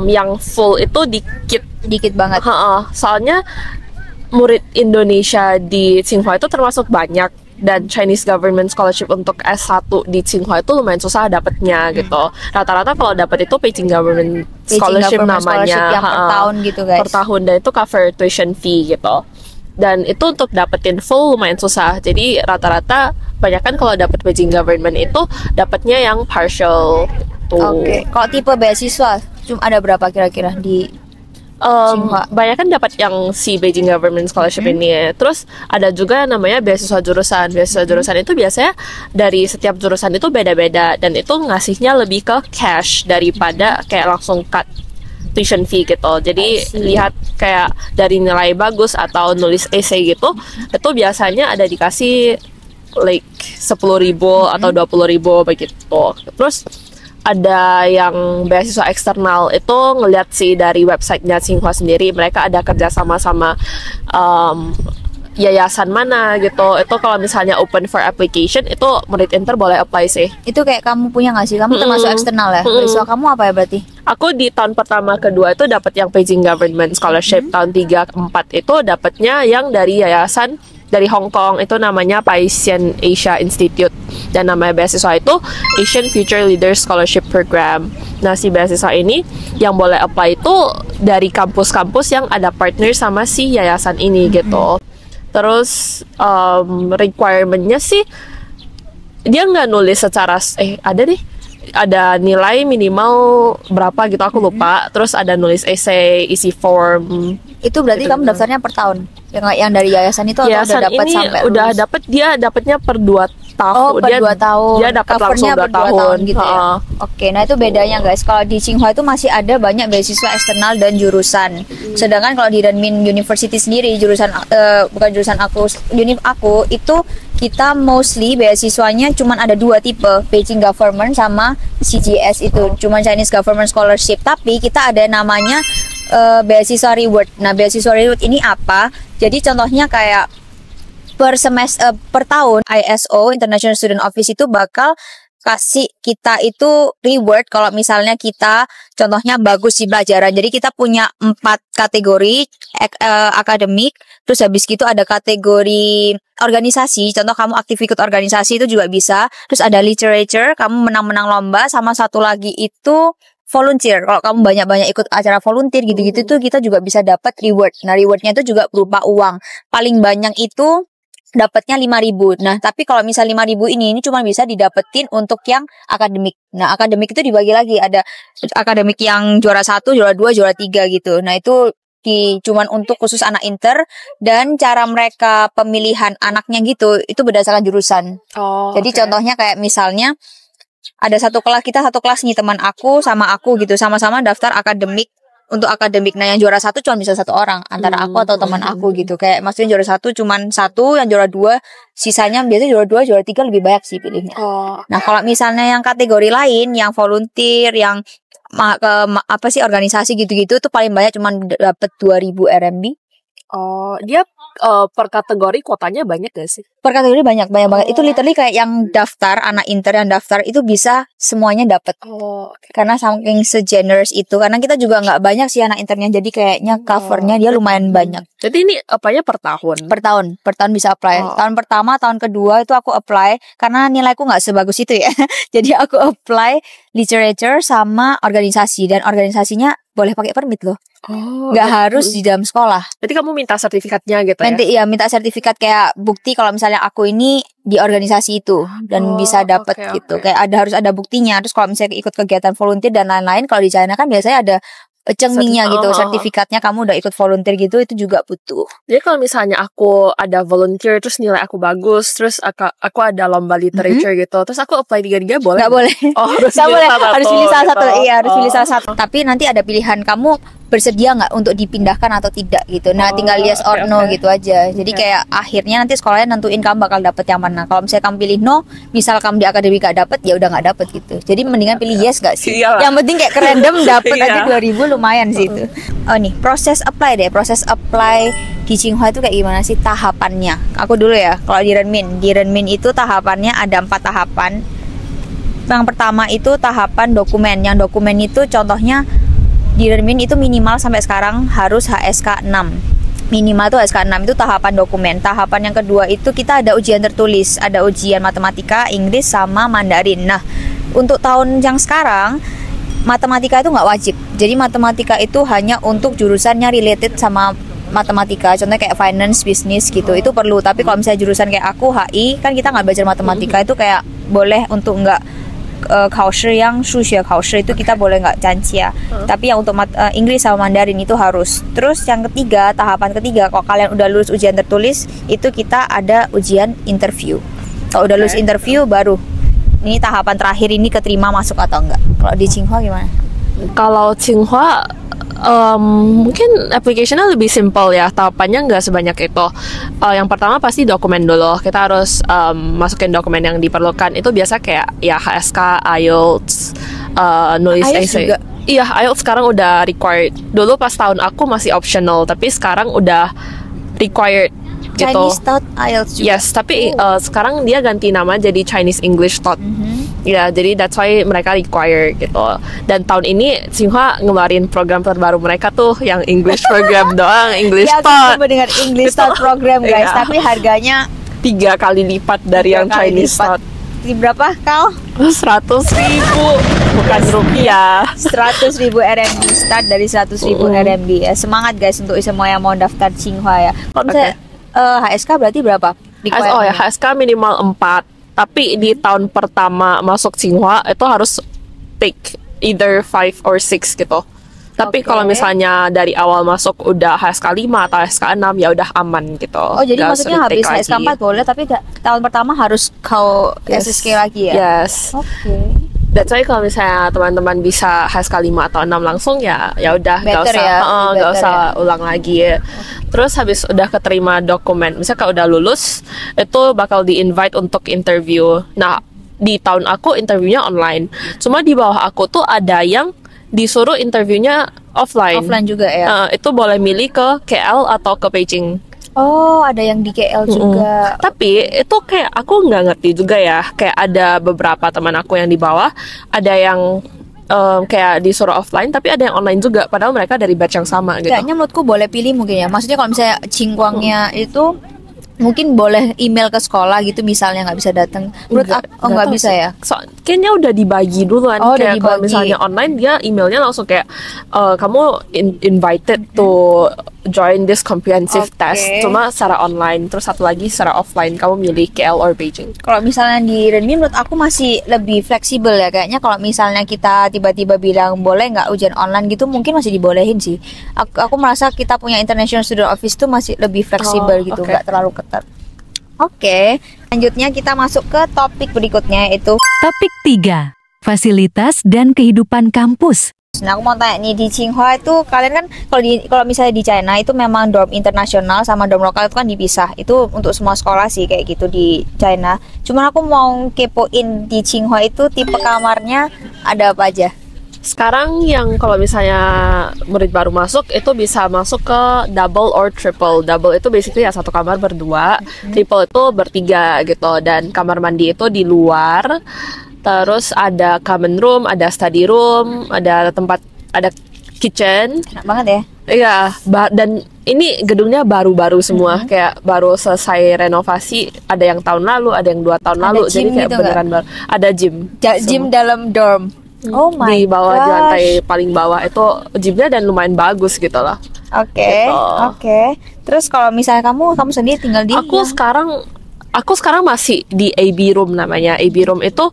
B: yang full itu dikit.
A: Dikit banget.
B: Soalnya murid Indonesia di Tsinghua itu termasuk banyak, dan Chinese government scholarship untuk S1 di Tsinghua itu lumayan susah dapetnya gitu. Rata-rata kalau dapat itu Beijing government scholarship
A: Government
B: namanya.
A: scholarship yang per tahun gitu guys.
B: Per tahun, dan itu cover tuition fee gitu. Dan itu untuk dapetin full lumayan susah. Jadi rata-rata banyakan kalau dapet Beijing government itu dapatnya yang partial tuh.
A: Oke. Kalau tipe beasiswa, cuma ada berapa kira-kira di Tsinghua?
B: Banyak kan dapat yang si Beijing Government Scholarship ini ya. Terus ada juga yang namanya beasiswa jurusan. Beasiswa jurusan itu biasanya dari setiap jurusan itu beda-beda, dan itu ngasihnya lebih ke cash daripada kayak langsung cut tuition fee gitu. Jadi lihat kayak dari nilai bagus atau nulis essay gitu, itu biasanya ada dikasih like 10.000 atau 20.000 begitu. Terus ada yang beasiswa eksternal itu ngeliat sih dari websitenya Tsinghua sendiri, mereka ada kerjasama sama yayasan mana gitu. Itu kalau misalnya open for application itu murid inter boleh apply sih.
A: Itu kayak kamu punya nggak sih? Kamu termasuk eksternal ya? Beasiswa kamu apa ya berarti?
B: Aku di tahun pertama kedua itu dapat yang Beijing Government Scholarship. Tahun 3 4 itu dapatnya yang dari yayasan dari Hong Kong, itu namanya Paisian Asia Institute, dan namanya beasiswa itu Asian Future Leaders Scholarship Program. Nah, si beasiswa ini yang boleh apply itu dari kampus-kampus yang ada partner sama si yayasan ini gitu. Terus requirement-nya sih dia nggak nulis secara ada nilai minimal berapa gitu, aku lupa. Terus ada nulis essay, isi form.
A: Itu berarti kamu daftarnya per tahun? Yang dari yayasan itu atau
B: yayasan
A: udah dapat
B: ini
A: sampai
B: udah
A: lulus?
B: dapat, dia dapatnya per 2 tahun.
A: Oh, per 2 tahun.
B: Dia dapat langsung
A: Covernya
B: 2
A: per 2
B: tahun.
A: tahun gitu ya. Oke, nah itu bedanya guys. Kalau di Tsinghua itu masih ada banyak beasiswa eksternal dan jurusan. Sedangkan kalau di Renmin University sendiri, jurusan bukan jurusan aku, univ aku itu kita mostly beasiswanya cuman ada 2 tipe, Beijing Government sama CGS itu, cuman Chinese Government Scholarship. Tapi kita ada namanya beasiswa reward. Nah, beasiswa reward ini apa? Jadi contohnya kayak per semester, per tahun ISO International Student Office itu bakal kasih kita itu reward kalau misalnya kita contohnya bagus di pelajaran. Jadi kita punya 4 kategori akademik, terus habis gitu ada kategori organisasi, contoh kamu aktif ikut organisasi itu juga bisa. Terus ada literature, kamu menang-menang lomba, sama satu lagi itu volunteer. Kalau kamu banyak-banyak ikut acara volunteer gitu-gitu tuh kita juga bisa dapat reward. Nah, rewardnya itu juga berupa uang. Paling banyak itu dapatnya 5.000. Nah, tapi kalau misal 5.000 ini cuma bisa didapetin untuk yang akademik. Nah, akademik itu dibagi lagi, ada akademik yang juara 1, juara 2, juara 3 gitu. Nah, itu cuman untuk khusus anak inter, dan cara mereka pemilihan anaknya gitu itu berdasarkan jurusan. Jadi contohnya kayak misalnya ada satu kelas nih, teman aku sama aku gitu, sama-sama daftar akademik. Untuk akademik, nah yang juara 1 cuma bisa 1 orang antara aku atau teman aku gitu. Kayak maksudnya juara 1 cuma 1, yang juara 2 sisanya biasanya juara 2, juara 3 lebih banyak sih pilihnya. Nah, kalau misalnya yang kategori lain, yang volunteer, yang organisasi gitu-gitu tuh paling banyak cuma dapat 2.000 RMB.
B: Dia per kategori kuotanya banyak gak sih?
A: Per kategori banyak banget. Itu literally kayak yang daftar, anak inter yang daftar itu bisa semuanya dapat. Karena saking segenerous itu. Karena kita juga nggak banyak sih anak internya, jadi kayaknya covernya dia lumayan banyak.
B: Jadi ini apanya per tahun?
A: Per tahun bisa apply. Tahun pertama, tahun kedua itu aku apply karena nilaiku nggak sebagus itu ya. Jadi aku apply literature sama organisasi, dan organisasinya boleh pakai permit loh. Nggak harus di dalam sekolah.
B: Berarti kamu minta sertifikatnya gitu ya?
A: Nanti ya minta sertifikat kayak bukti kalau misalnya aku ini di organisasi itu dan bisa dapat gitu. Kayak harus ada buktinya. Terus kalau misalnya ikut kegiatan volunteer dan lain-lain, kalau di China kan biasanya ada cengmingnya gitu, sertifikatnya kamu udah ikut volunteer gitu, itu juga butuh.
B: Jadi kalau misalnya aku ada volunteer, terus nilai aku bagus, terus aku ada lomba literature gitu, terus aku apply 3 boleh?
A: Nggak boleh. Harus pilih salah satu. Iya, harus pilih salah satu. Tapi nanti ada pilihan, kamu bersedia nggak untuk dipindahkan atau tidak gitu. Nah, tinggal yes or no gitu aja. Jadi kayak akhirnya nanti sekolahnya nentuin kamu bakal dapet yang mana. Kalau misalnya kamu pilih no, misal kamu di akademik gak dapet, ya udah nggak dapet gitu. Jadi mendingan pilih yes gak sih? Yang penting kayak random dapet aja 2.000 lumayan sih itu. Oh nih, proses apply deh. Proses apply di Tsinghua itu kayak gimana sih tahapannya? Aku dulu ya. Kalau di Renmin itu tahapannya ada 4 tahapan. Yang pertama itu tahapan dokumen. Yang dokumen itu contohnya di Renmin itu minimal sampai sekarang harus HSK 6. Minimal tuh HSK 6 itu tahapan dokumen. Tahapan yang kedua itu kita ada ujian tertulis. Ada ujian matematika, Inggris, sama Mandarin. Nah, untuk tahun yang sekarang matematika itu nggak wajib. Jadi matematika itu hanya untuk jurusannya related sama matematika. Contohnya kayak finance, bisnis gitu. Itu perlu. Tapi kalau misalnya jurusan kayak aku HI, kan kita nggak belajar matematika, itu kayak boleh untuk nggak yang itu kita boleh nggak cancia. Tapi yang untuk Inggris sama Mandarin itu harus. Terus yang ketiga, tahapan ketiga, kalau kalian udah lulus ujian tertulis, itu kita ada ujian interview. Kalau udah lulus interview, baru ini tahapan terakhir, ini keterima masuk atau enggak. Kalau di Tsinghua gimana?
B: Kalau Tsinghua Mungkin application-nya lebih simple ya, tahapannya nggak sebanyak itu. Yang pertama pasti dokumen dulu. Kita harus masukin dokumen yang diperlukan. Itu biasa kayak ya HSK, IELTS, nulis
A: IELTS
B: essay.
A: juga?
B: Iya, IELTS sekarang udah required. Dulu pas tahun aku masih optional, tapi sekarang udah required gitu.
A: Chinese Taught IELTS juga.
B: Yes, tapi sekarang dia ganti nama jadi Chinese English Taught. Ya, jadi that's why mereka require gitu. Dan tahun ini Tsinghua ngeluarin program terbaru mereka tuh yang English program doang, English
A: Ya,
B: Taught.
A: aku dengan English Taught program guys,
B: Iya.
A: tapi harganya
B: 3 kali lipat dari
A: 3
B: yang
A: kali
B: Chinese
A: lipat.
B: Taught.
A: Di berapa kau?
B: 100.000 bukan rupiah.
A: 100.000 RMB, start dari 100.000 RMB ya. Semangat guys untuk semua yang mau daftar Tsinghua ya. Kalau misalnya HSK berarti berapa?
B: Oh ya, HSK minimal 4. Tapi di tahun pertama masuk Tsinghua itu harus take either 5 or 6 gitu. Tapi
A: Oke.
B: kalau misalnya dari awal masuk udah HSK 5 atau HSK 6 ya udah aman gitu.
A: Oh jadi
B: Nggak
A: maksudnya
B: suruh
A: habis
B: take
A: HSK 4 boleh, tapi tahun pertama harus kau
B: Yes.
A: SSK lagi ya?
B: Yes.
A: Oke.
B: That's why kalau misalnya teman-teman bisa HSK 5 atau 6 langsung ya udah nggak
A: Better
B: usah
A: ya,
B: nggak
A: better
B: usah ulang lagi ya. Terus habis udah keterima dokumen, misalnya kalau udah lulus itu bakal di-invite untuk interview. Nah, di tahun aku interviewnya online. Cuma di bawah aku tuh ada yang disuruh interviewnya offline.
A: Offline juga ya?
B: Itu boleh milih ke KL atau ke Beijing.
A: Oh ada yang di KL juga.
B: Tapi itu kayak aku nggak ngerti juga ya. Kayak ada beberapa teman aku yang di bawah, ada yang kayak disuruh offline, tapi ada yang online juga. Padahal mereka dari batch yang sama gitu.
A: Kayaknya menurutku boleh pilih mungkin ya. Maksudnya kalau misalnya Cingguangnya itu mungkin boleh email ke sekolah gitu misalnya nggak bisa datang. Menurut nggak bisa ya?
B: Kayaknya udah dibagi duluan.
A: Oh, udah
B: Kayak kalau
A: dibagi.
B: misalnya online dia emailnya langsung kayak kamu invited to join this comprehensive
A: Oke.
B: test. Cuma secara online. Terus satu lagi secara offline kamu milih KL or Beijing.
A: Kalau misalnya di Renmin menurut aku masih lebih fleksibel ya. Kayaknya kalau misalnya kita tiba-tiba bilang boleh nggak ujian online gitu mungkin masih dibolehin sih. Aku merasa kita punya International Student Office tuh masih lebih fleksibel gitu,
B: oke.
A: nggak terlalu ketat. Oke, selanjutnya kita masuk ke topik berikutnya yaitu.
C: Topik 3. Fasilitas dan kehidupan kampus.
A: Nah, aku mau tanya nih di Tsinghua itu kalian kan kalau misalnya di China itu memang dorm internasional sama dorm lokal itu kan dipisah. Itu untuk semua sekolah sih kayak gitu di China. Cuman aku mau kepoin di Tsinghua itu tipe kamarnya ada apa aja?
B: Sekarang yang kalau misalnya murid baru masuk itu bisa masuk ke double or triple. Double itu basically ya satu kamar berdua, triple itu bertiga gitu. Dan kamar mandi itu di luar. Terus ada common room, ada study room, ada kitchen.
A: Enak banget ya.
B: Iya, dan ini gedungnya baru-baru semua, kayak baru selesai renovasi. Ada yang tahun lalu, ada yang 2 tahun
A: Ada
B: lalu,
A: gym
B: jadi kayak
A: gitu
B: beneran baru. Ada gym.
A: Gym dalam dorm. Oh my
B: Di bawah, di
A: gosh.
B: lantai paling bawah itu gymnya dan lumayan bagus gitu lah.
A: Oke,
B: Gitu.
A: oke. Terus kalau misalnya kamu sendiri tinggal di
B: Aku sekarang masih di AB room namanya. AB room itu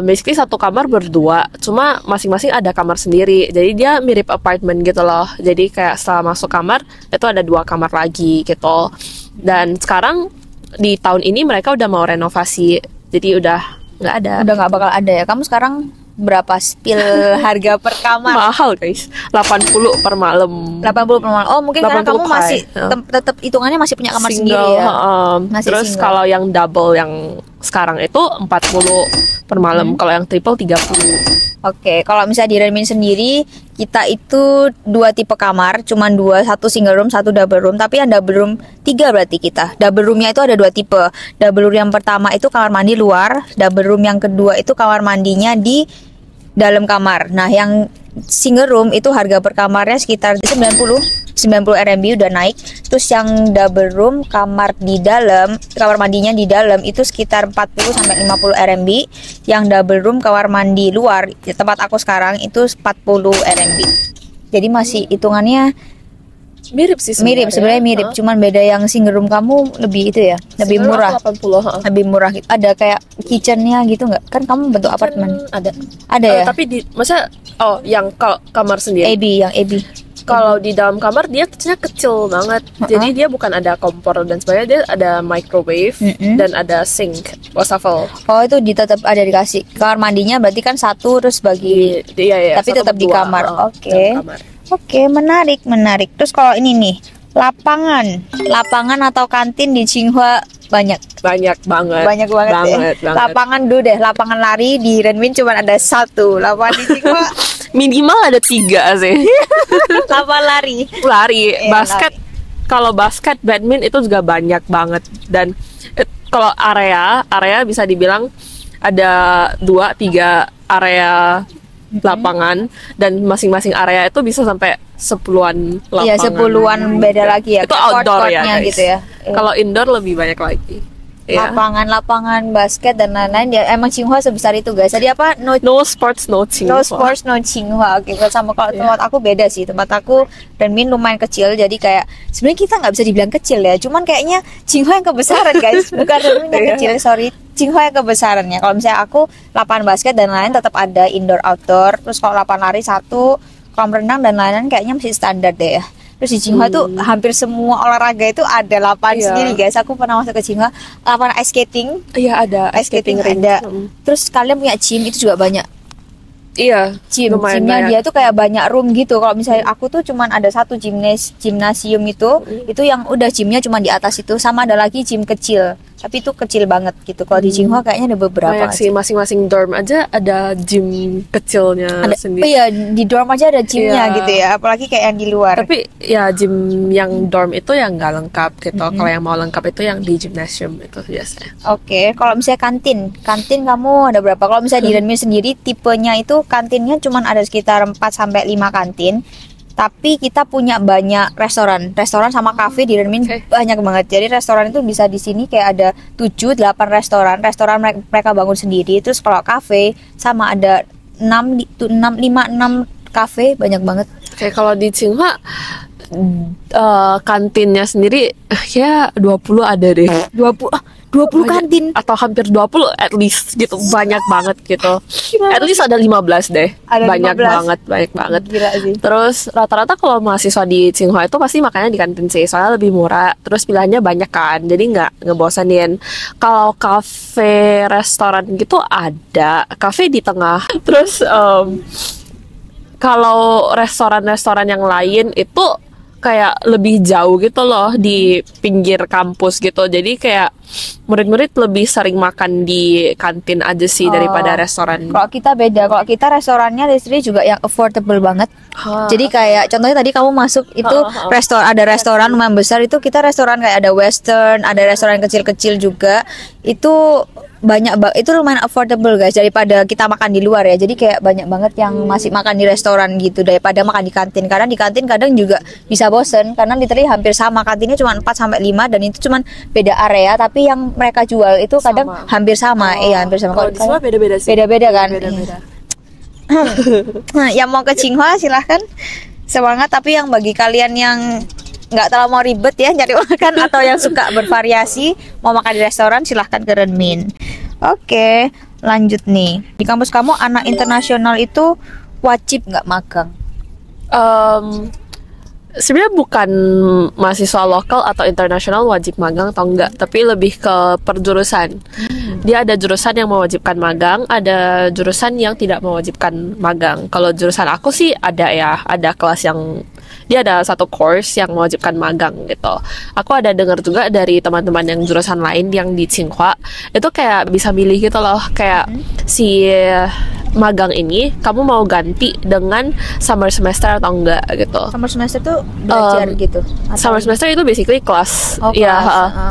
B: basically satu kamar berdua, cuma masing-masing ada kamar sendiri. Jadi dia mirip apartemen gitu loh. Jadi kayak setelah masuk kamar itu ada 2 kamar lagi gitu. Dan sekarang di tahun ini mereka udah mau renovasi, jadi udah nggak ada.
A: udah nggak bakal ada ya. Kamu sekarang berapa spill harga per kamar?
B: Mahal guys, 80 per malam.
A: 80 per malam. Oh, mungkin karena
B: 80
A: kamu masih
B: K.
A: tetap hitungannya masih punya kamar
B: Single,
A: sendiri ya. Masih
B: Terus
A: single.
B: kalau yang double yang sekarang itu 40 per malam. Kalau yang triple 30.
A: Oke, kalau misalnya di Renmin sendiri kita itu 2 tipe kamar, cuman 2, satu single room, satu double room. Tapi yang double room 3 berarti kita. Double roomnya itu ada 2 tipe. Double room yang pertama itu kamar mandi luar, double room yang kedua itu kamar mandinya di dalam kamar. Nah, yang single room itu harga per kamarnya sekitar 90 RMB udah naik. Terus yang double room kamar mandinya di dalam itu sekitar 40 sampai 50 RMB. Yang double room kamar mandi luar di tempat aku sekarang itu 40 RMB. Jadi masih hitungannya
B: Mirip sih
A: sebenarnya mirip, cuman beda yang single room kamu lebih itu ya, lebih
B: Single
A: murah.
B: aku 80, ha.
A: Lebih murah gitu. Ada kayak kitchennya gitu nggak? Kan kamu bentuk apartemen. Ada ya?
B: Tapi masa yang kamar sendiri.
A: yang AB.
B: Kalau di dalam kamar dia kitchennya kecil banget. Jadi dia bukan ada kompor dan sebagainya, dia ada microwave dan ada sink, wastafel.
A: Oh, itu tetap ada dikasih. Kamar mandinya berarti kan satu terus bagi
B: Iya,
A: tapi
B: satu
A: tetap di
B: berdua,
A: kamar.
B: dalam
A: Oke.
B: kamar.
A: Oke, menarik. Terus kalau ini nih, lapangan atau kantin di Tsinghua banyak
B: banget
A: ya.
B: banget.
A: Lapangan dulu deh, lapangan lari di Renmin cuma ada satu, lapangan di Tsinghua
B: Minimal ada 3 sih.
A: lapangan lari.
B: Lari, basket. Kalau basket, badminton itu juga banyak banget. Dan kalau area bisa dibilang ada 2-3 area lapangan, dan masing-masing area itu bisa sampai 10-an lapangan.
A: Iya, 10-an beda lagi ya.
B: Itu outdoor ya, guys.
A: Gitu ya.
B: Kalau indoor lebih banyak lagi. Ya.
A: Lapangan basket dan lain-lain ya, emang Tsinghua sebesar itu guys. Tadi apa?
B: No sports, no Tsinghua.
A: No sports, no Tsinghua. Oke, sama kalau tempat aku beda sih. Tempat aku Renmin lumayan kecil, jadi kayak sebenarnya kita nggak bisa dibilang kecil ya. Cuman kayaknya Tsinghua yang kebesaran guys, bukan Renmin yang kecil. Sorry, Tsinghua yang kebesarannya. Kalau misalnya aku lapangan basket dan lain tetap ada indoor outdoor. Terus kalau lapangan lari satu, kolam renang dan lain-lain kayaknya masih standar deh ya. Terus di Tsinghua tuh hampir semua olahraga itu ada lapangan sendiri guys. Aku pernah masuk ke Tsinghua, lapangan ice skating.
B: Iya, ada
A: ice skating ada. Terus kalian punya gym itu juga banyak.
B: Iya,
A: Gymnya dia tuh kayak banyak room gitu. Kalau misalnya aku tuh cuman ada satu gimnasium itu yang udah gymnya cuma di atas itu, sama ada lagi gym kecil. Tapi itu kecil banget gitu. Kalau di Tsinghua kayaknya ada beberapa.
B: Banyak sih, masing-masing dorm aja ada gym kecilnya sendiri.
A: Iya, di dorm aja ada gymnya gitu ya. Apalagi kayak yang di luar.
B: Tapi ya gym yang dorm itu yang nggak lengkap gitu. Kalau yang mau lengkap itu yang di gymnasium itu biasanya.
A: Oke, kalau misalnya kantin kamu ada berapa? Kalau misalnya di Renmin sendiri tipenya itu kantinnya cuma ada sekitar 4-5 kantin. Tapi kita punya banyak restoran sama kafe di Renmin banyak banget. Jadi restoran itu bisa di sini kayak ada 7-8 restoran mereka bangun sendiri. Terus kalau kafe sama ada 6 kafe banyak banget.
B: Oke, kalau di Tsinghua kantinnya sendiri ya 20 ada deh.
A: 20 kantin
B: atau hampir 20 at least gitu, banyak banget gitu. At least ada 15 deh.
A: Ada
B: banyak
A: 15.
B: banget.
A: Gila sih.
B: Terus rata-rata kalau mahasiswa di Tsinghua itu pasti makannya di kantin sih, soalnya lebih murah. Terus pilihannya banyak kan, jadi nggak ngebosanin. Kalau kafe, restoran gitu ada. Kafe di tengah. Terus kalau restoran-restoran yang lain itu kayak lebih jauh gitu loh, di pinggir kampus gitu. Jadi kayak murid-murid lebih sering makan di kantin aja sih daripada restoran.
A: Kalau kita beda, kalau kita restorannya listrik juga yang affordable banget. Jadi kayak contohnya tadi kamu masuk itu ada restoran lumayan besar, itu kita restoran kayak ada western, ada restoran kecil-kecil juga. Itu itu lumayan affordable guys daripada kita makan di luar ya. Jadi kayak banyak banget yang masih makan di restoran gitu daripada makan di kantin. Karena di kantin kadang juga bisa bosen karena literally hampir sama, kantinnya cuma 4-5 dan itu cuma beda area, tapi yang mereka jual itu kadang hampir sama. Iya, hampir sama.
B: Kalau di Tsinghua beda-beda sih.
A: Beda-beda kan?
B: Beda-beda.
A: Yang mau ke Tsinghua silahkan semangat, tapi yang bagi kalian yang nggak terlalu mau ribet ya nyari makan atau yang suka bervariasi mau makan di restoran, silahkan ke Renmin. Oke, lanjut nih. Di kampus kamu anak internasional itu wajib nggak magang?
B: Sebenarnya bukan mahasiswa lokal atau internasional wajib magang atau enggak, tapi lebih ke perjurusan. Dia ada jurusan yang mewajibkan magang, ada jurusan yang tidak mewajibkan magang. Kalau jurusan aku sih ada kelas yang dia ada satu course yang mewajibkan magang gitu. Aku ada dengar juga dari teman-teman yang jurusan lain yang di Tsinghua itu kayak bisa milih gitu loh, kayak si magang ini kamu mau ganti dengan summer semester atau enggak gitu.
A: Summer semester tuh belajar gitu? Atau
B: Summer semester itu basically kelas.
A: Ya,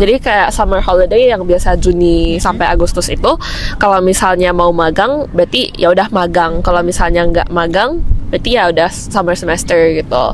B: jadi kayak summer holiday yang biasa Juni sampai Agustus itu, kalau misalnya mau magang berarti ya udah magang. Kalau misalnya nggak magang berarti ya udah summer semester gitu.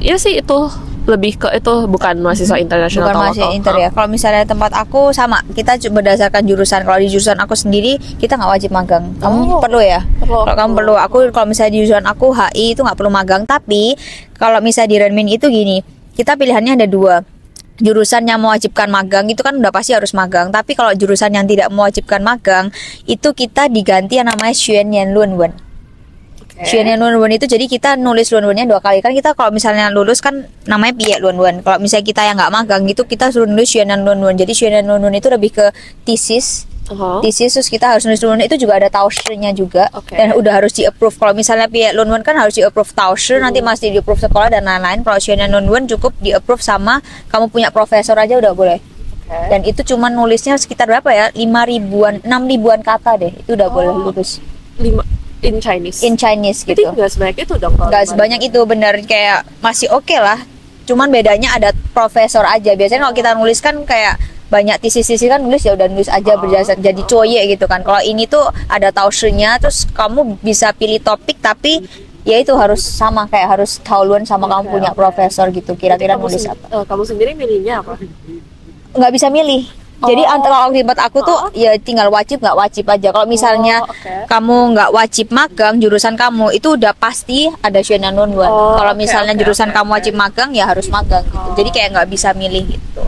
B: Ya sih itu lebih ke itu, bukan mahasiswa internasional
A: bukan
B: atau
A: mahasiswa
B: lokal.
A: inter ya. Kalau misalnya tempat aku sama, kita berdasarkan jurusan. Kalau di jurusan aku sendiri kita nggak wajib magang. Kamu perlu ya? Kalau kamu perlu. Kalau misalnya di jurusan aku HI itu nggak perlu magang. Tapi kalau misalnya di Renmin itu gini, kita pilihannya ada 2. Jurusan yang mewajibkan magang itu kan udah pasti harus magang. Tapi kalau jurusan yang tidak mewajibkan magang itu kita diganti yang namanya Xuan Yan Luan Wen. Xuan Yan Luan Wen itu jadi kita nulis Luan Wennya 2 kali. Kan kita kalau misalnya lulus kan namanya Piye Luan Wen. Kalau misalnya kita yang nggak magang gitu kita suruh nulis Xuan Yan Luan Wen. Jadi Xuan Yan Luan Wen itu lebih ke thesis. Thesis terus kita harus nulis dulu, itu juga ada tausinya juga.
B: Oke.
A: Dan udah harus di-approve. Kalau misalnya pihak Lunwen kan harus di-approve tausir, nanti masih di-approve sekolah dan lain-lain. Kalau Xiaonan Lunwen cukup di-approve sama kamu punya profesor aja udah boleh. Dan itu cuma nulisnya sekitar berapa ya? 5 ribuan, 6 ribuan kata deh. Itu udah boleh lulus.
B: 5 in Chinese.
A: In Chinese
B: Jadi
A: gitu.
B: nggak sebanyak itu dong. kalau
A: Nggak
B: 5.
A: sebanyak itu, bener, kayak masih oke lah. Cuman bedanya ada profesor aja. Biasanya kalau kita nulis kan kayak banyak tesis-tesis kan nulis ya udah nulis aja berdasarkan jadi coye gitu kan. Kalau ini tuh ada tausirnya, terus kamu bisa pilih topik tapi ya itu harus sama, kayak harus tauluan sama kamu punya profesor gitu. Kira-kira nulis apa?
B: Kamu sendiri milihnya apa?
A: Nggak bisa milih. Jadi antara akibat aku tuh ya tinggal wajib nggak wajib aja. Kalau misalnya kamu nggak wajib magang, jurusan kamu itu udah pasti ada Xiaonan Lunwen. Kalau misalnya jurusan kamu wajib magang ya harus magang gitu. Jadi kayak nggak bisa milih gitu.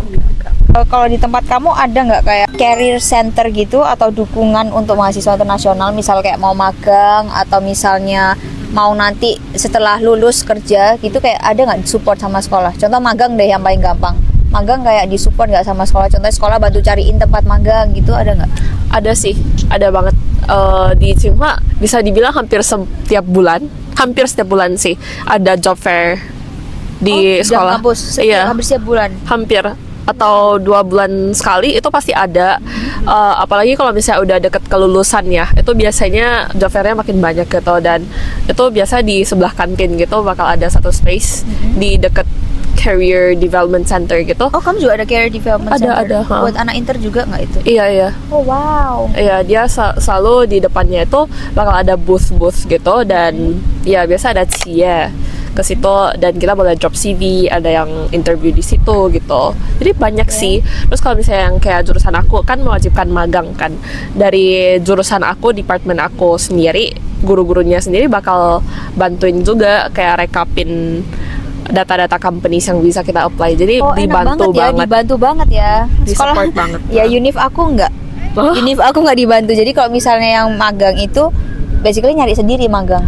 A: Kalau di tempat kamu ada nggak kayak career center gitu atau dukungan untuk mahasiswa internasional, misal kayak mau magang atau misalnya mau nanti setelah lulus kerja gitu, kayak ada nggak support sama sekolah? Contoh magang deh yang paling gampang. Magang kayak disupport nggak sama sekolah? Contohnya sekolah bantu cariin tempat magang gitu, ada nggak?
B: Ada sih, ada banget. Di Tsinghua bisa dibilang hampir setiap bulan sih ada job fair di sekolah.
A: Kampus,
B: Iya,
A: hampir setiap bulan.
B: hampir, atau 2 bulan sekali itu pasti ada. Apalagi kalau misalnya udah deket kelulusan ya, itu biasanya job fairnya makin banyak gitu. Dan itu biasa di sebelah kantin gitu bakal ada satu space di deket career development center gitu.
A: Oh, kamu juga ada career development center?
B: Ada.
A: Buat anak inter juga nggak itu?
B: Iya.
A: Oh, wow.
B: Iya, dia selalu di depannya itu bakal ada booth gitu. Dan ya biasa ada cie ke situ, dan kita boleh drop CV, ada yang interview di situ gitu. Jadi banyak sih. Terus kalau misalnya yang kayak jurusan aku kan mewajibkan magang kan. Dari jurusan aku, departemen aku sendiri, guru-gurunya sendiri bakal bantuin juga kayak rekapin data-data companies yang bisa kita apply. Jadi dibantu banget.
A: Dibantu banget ya. Sekolah
B: Di-support banget.
A: Ya Univ aku enggak. Univ aku nggak dibantu. Jadi kalau misalnya yang magang itu basically nyari sendiri magang.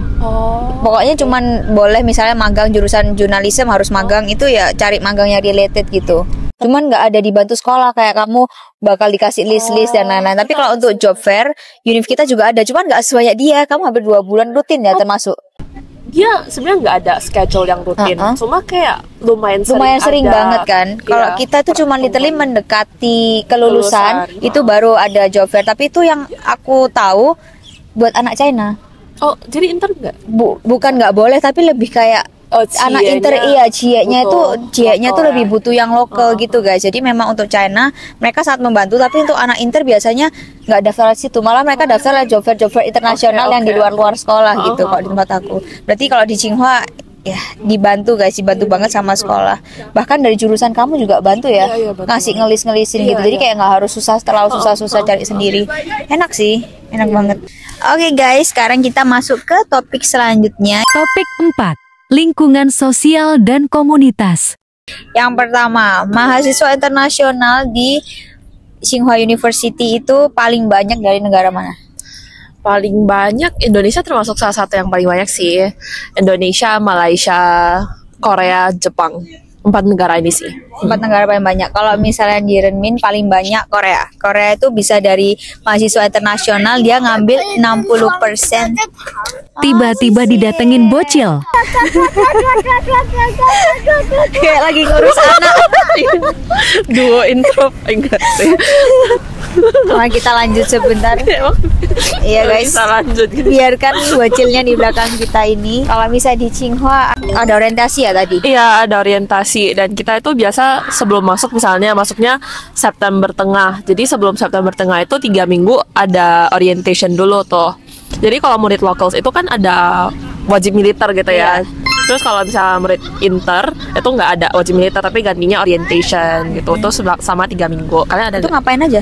A: Pokoknya cuman boleh misalnya magang jurusan jurnalisme harus magang, itu ya cari magangnya related gitu. Cuman nggak ada dibantu sekolah kayak kamu bakal dikasih list-list dan lain-lain. Tapi kalau untuk job fair, Univ kita juga ada. Cuman nggak sebanyak dia. Kamu hampir 2 bulan rutin ya termasuk.
B: Dia sebenarnya nggak ada schedule yang rutin, cuma kayak lumayan
A: sering
B: ada.
A: banget kan. Kalau kita tuh cuma literally mendekati kelulusan, itu baru ada job fair. Tapi itu yang aku tahu buat anak China.
B: Oh, jadi inter nggak?
A: Bukan nggak boleh, tapi lebih kayak anak inter, iya, cie-nya tuh lebih butuh yang lokal gitu guys. Jadi memang untuk China mereka sangat membantu, tapi untuk anak inter biasanya nggak daftar di situ, malah mereka daftar job fair internasional yang di luar sekolah gitu. Kalau di tempat aku, berarti kalau di Tsinghua ya dibantu guys, dibantu banget sama sekolah. Bahkan dari jurusan kamu juga bantu ya, ngasih ngelisin gitu. Jadi kayak nggak harus terlalu susah cari sendiri. Enak sih, enak banget. Oke guys, sekarang kita masuk ke topik selanjutnya.
C: Topik 4. Lingkungan sosial dan komunitas.
A: Yang pertama, mahasiswa internasional di Tsinghua University itu paling banyak dari negara mana?
B: Paling banyak Indonesia termasuk salah satu yang paling banyak sih. Indonesia, Malaysia, Korea, Jepang. 4 negara ini sih.
A: 4 negara paling banyak. Kalau misalnya di Renmin paling banyak Korea. Korea itu bisa dari mahasiswa internasional dia ngambil 60%.
C: Tiba-tiba didatengin bocil.
A: Kayak lagi ngurus anak.
B: Duo intro enggak sih.
A: Nah, kita lanjut sebentar. Iya guys,
B: Bisa lanjut gitu.
A: biarkan bocilnya di belakang kita ini. Kalau misalnya di Tsinghua ada orientasi ya tadi?
B: Iya, ada orientasi. Dan kita itu biasa sebelum masuk, misalnya masuknya September tengah. Jadi sebelum September tengah itu 3 minggu ada orientation dulu tuh. Jadi kalau murid locals itu kan ada wajib militer gitu ya. Terus kalau bisa murid inter itu nggak ada wajib militer, tapi gantinya orientation gitu. Terus sama 3 minggu. Kalian ada
A: Itu ngapain aja?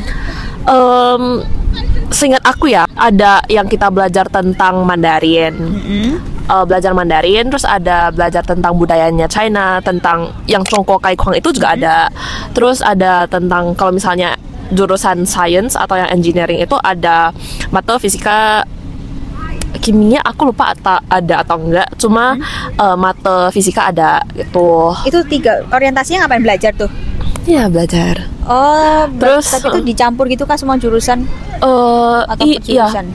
B: Seingat aku ya, ada yang kita belajar tentang Mandarin. Belajar Mandarin, terus ada belajar tentang budayanya China, tentang yang Chongguo Kaikhuang itu juga ada. Terus ada tentang kalau misalnya jurusan science atau yang engineering itu ada mata fisika, kimia aku lupa ada atau enggak, cuma mata fisika ada gitu.
A: Itu 3 orientasinya ngapain belajar tuh?
B: Iya, belajar.
A: Oh,
B: Terus,
A: tapi itu dicampur gitu kan semua jurusan atau per
B: Iya.
A: jurusan?